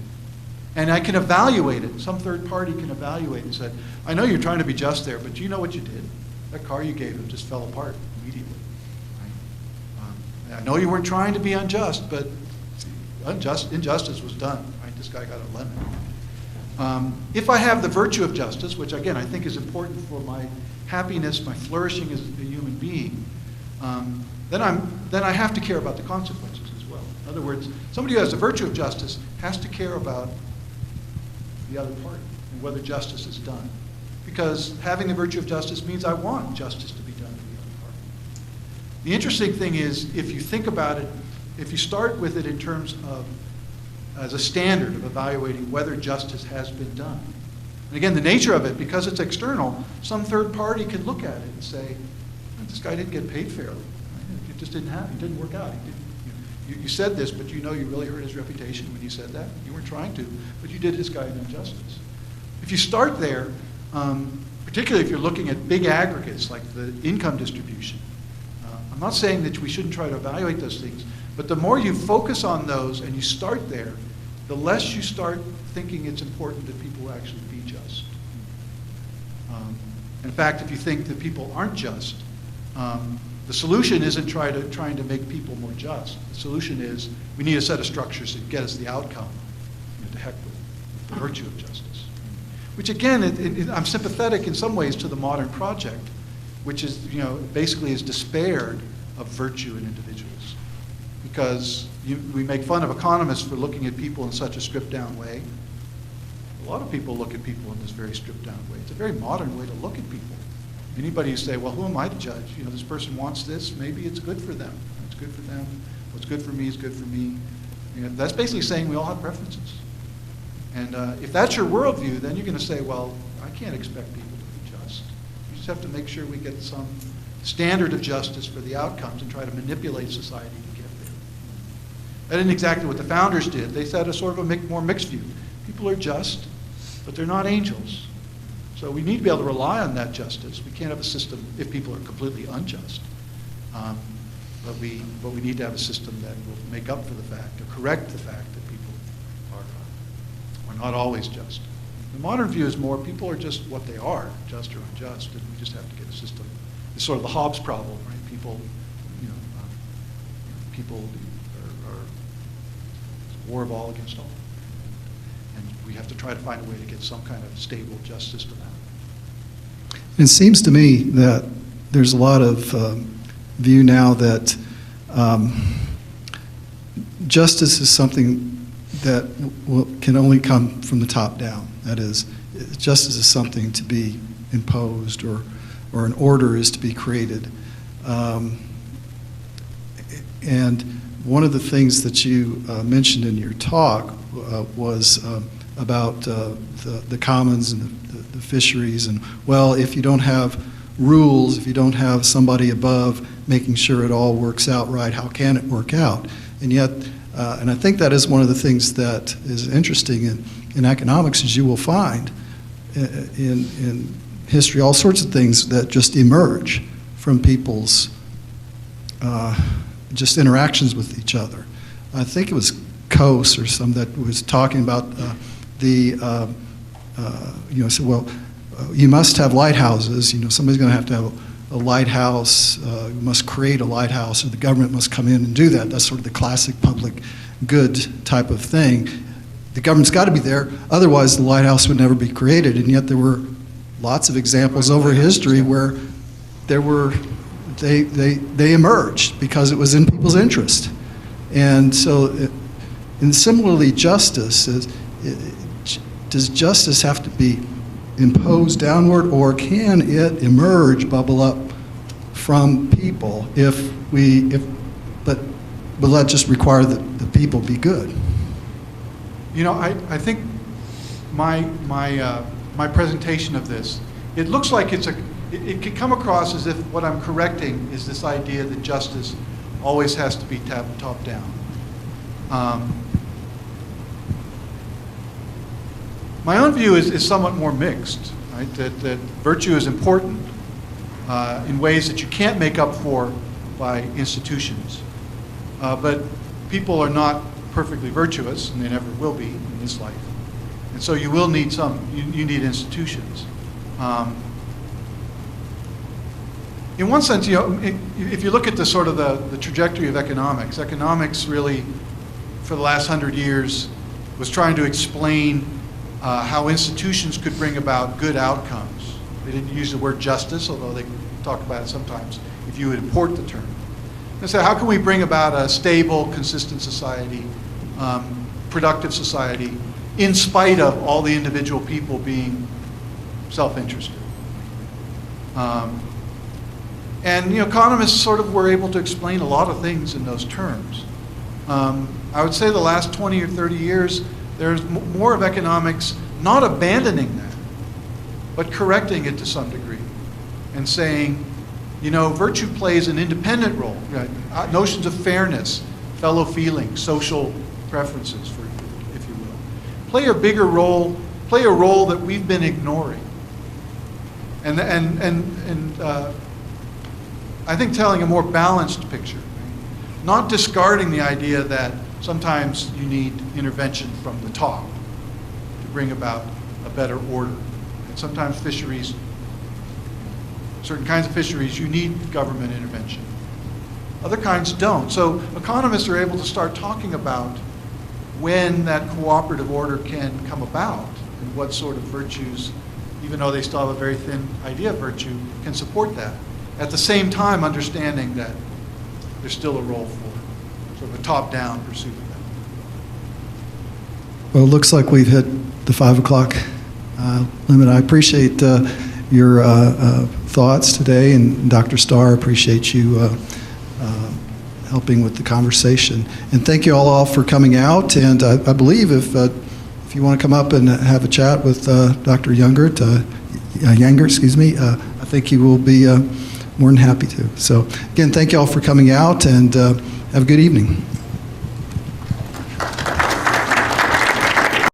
And I can evaluate it. Some third party can evaluate and say, I know you're trying to be just there, but do you know what you did? That car you gave him just fell apart immediately. Right? I know you weren't trying to be unjust, but injustice was done. Right? This guy got a lemon. If I have the virtue of justice, which again I think is important for my happiness, my flourishing as a human being, then I have to care about the consequences as well. In other words, somebody who has the virtue of justice has to care about the other party and whether justice is done. Because having the virtue of justice means I want justice to be done to the other party. The interesting thing is, if you think about it, if you start with it in terms of as a standard of evaluating whether justice has been done. And again, the nature of it, because it's external, some third party can look at it and say, this guy didn't get paid fairly. It just didn't happen. It didn't work out. You said this, but you know you really hurt his reputation when you said that. You weren't trying to, but you did this guy an injustice. If you start there, particularly if you're looking at big aggregates like the income distribution, I'm not saying that we shouldn't try to evaluate those things, but the more you focus on those and you start there, the less you start thinking it's important that people actually be just. In fact, if you think that people aren't just, the solution isn't trying to make people more just. The solution is we need a set of structures that get us the outcome. To heck with the virtue of justice. Which again, I'm sympathetic in some ways to the modern project, which is basically is despaired of virtue in individuals, because we make fun of economists for looking at people in such a stripped down way. A lot of people look at people in this very stripped down way. It's a very modern way to look at people. Anybody who say, well, who am I to judge? This person wants this, maybe it's good for them. It's good for them. What's good for me is good for me. That's basically saying we all have preferences. And if that's your worldview, then you're going to say, well, I can't expect people to be just. You just have to make sure we get some standard of justice for the outcomes and try to manipulate society to get there. That isn't exactly what the founders did. They said a sort of a more mixed view. People are just, but they're not angels. So we need to be able to rely on that justice. We can't have a system if people are completely unjust. But we need to have a system that will make up for the fact, or correct the fact that people are not always just. The modern view is more people are just what they are, just or unjust, and we just have to get a system. It's sort of the Hobbes problem, right? People, people are war of all against all. And we have to try to find a way to get some kind of stable, just system out. It seems to me that there's a lot of view now that justice is something that can only come from the top down. That is, justice is something to be imposed, or an order is to be created. And one of the things that you mentioned in your talk was about the commons and the fisheries, and, well, if you don't have rules, if you don't have somebody above making sure it all works out right, how can it work out? And yet, and I think that is one of the things that is interesting in economics, is you will find in history all sorts of things that just emerge from people's just interactions with each other. I think it was Coase or some that was talking about said, well, you must have lighthouses. Somebody's going to have a lighthouse. You must create a lighthouse, or the government must come in and do that. That's sort of the classic public good type of thing. The government's got to be there, otherwise the lighthouse would never be created. And yet there were lots of examples over history where they emerged because it was in people's interest. And so, and similarly, justice does justice have to be imposed downward, or can it emerge, bubble up from people but that just require that the people be good? I think my presentation of this, it looks like it can come across as if what I'm correcting is this idea that justice always has to be top down. My own view is somewhat more mixed, right? That virtue is important in ways that you can't make up for by institutions. But people are not perfectly virtuous, and they never will be in this life. And so you will need you need institutions. In one sense, if you look at the sort of the trajectory of economics really, for the last 100 years, was trying to explain how institutions could bring about good outcomes. They didn't use the word justice, although they talk about it sometimes if you would import the term. And so how can we bring about a stable, consistent society, productive society, in spite of all the individual people being self-interested? And economists sort of were able to explain a lot of things in those terms. I would say the last 20 or 30 years, there's more of economics not abandoning that, but correcting it to some degree, and saying, virtue plays an independent role. Right? Notions of fairness, fellow feeling, social preferences, if you will, play a role that we've been ignoring. And I think telling a more balanced picture, right? Not discarding the idea that sometimes you need intervention from the top to bring about a better order. And sometimes certain kinds of fisheries, you need government intervention. Other kinds don't. So economists are able to start talking about when that cooperative order can come about and what sort of virtues, even though they still have a very thin idea of virtue, can support that. At the same time, understanding that there's still a role for sort of a top-down pursuit of that. Well, it looks like we've hit the 5 o'clock limit. I appreciate your thoughts today, and Dr. Starr, appreciate you helping with the conversation. And thank you all for coming out. And I believe if you want to come up and have a chat with Dr. Younger, I think you will be more than happy to. So again, thank you all for coming out, and have a good evening.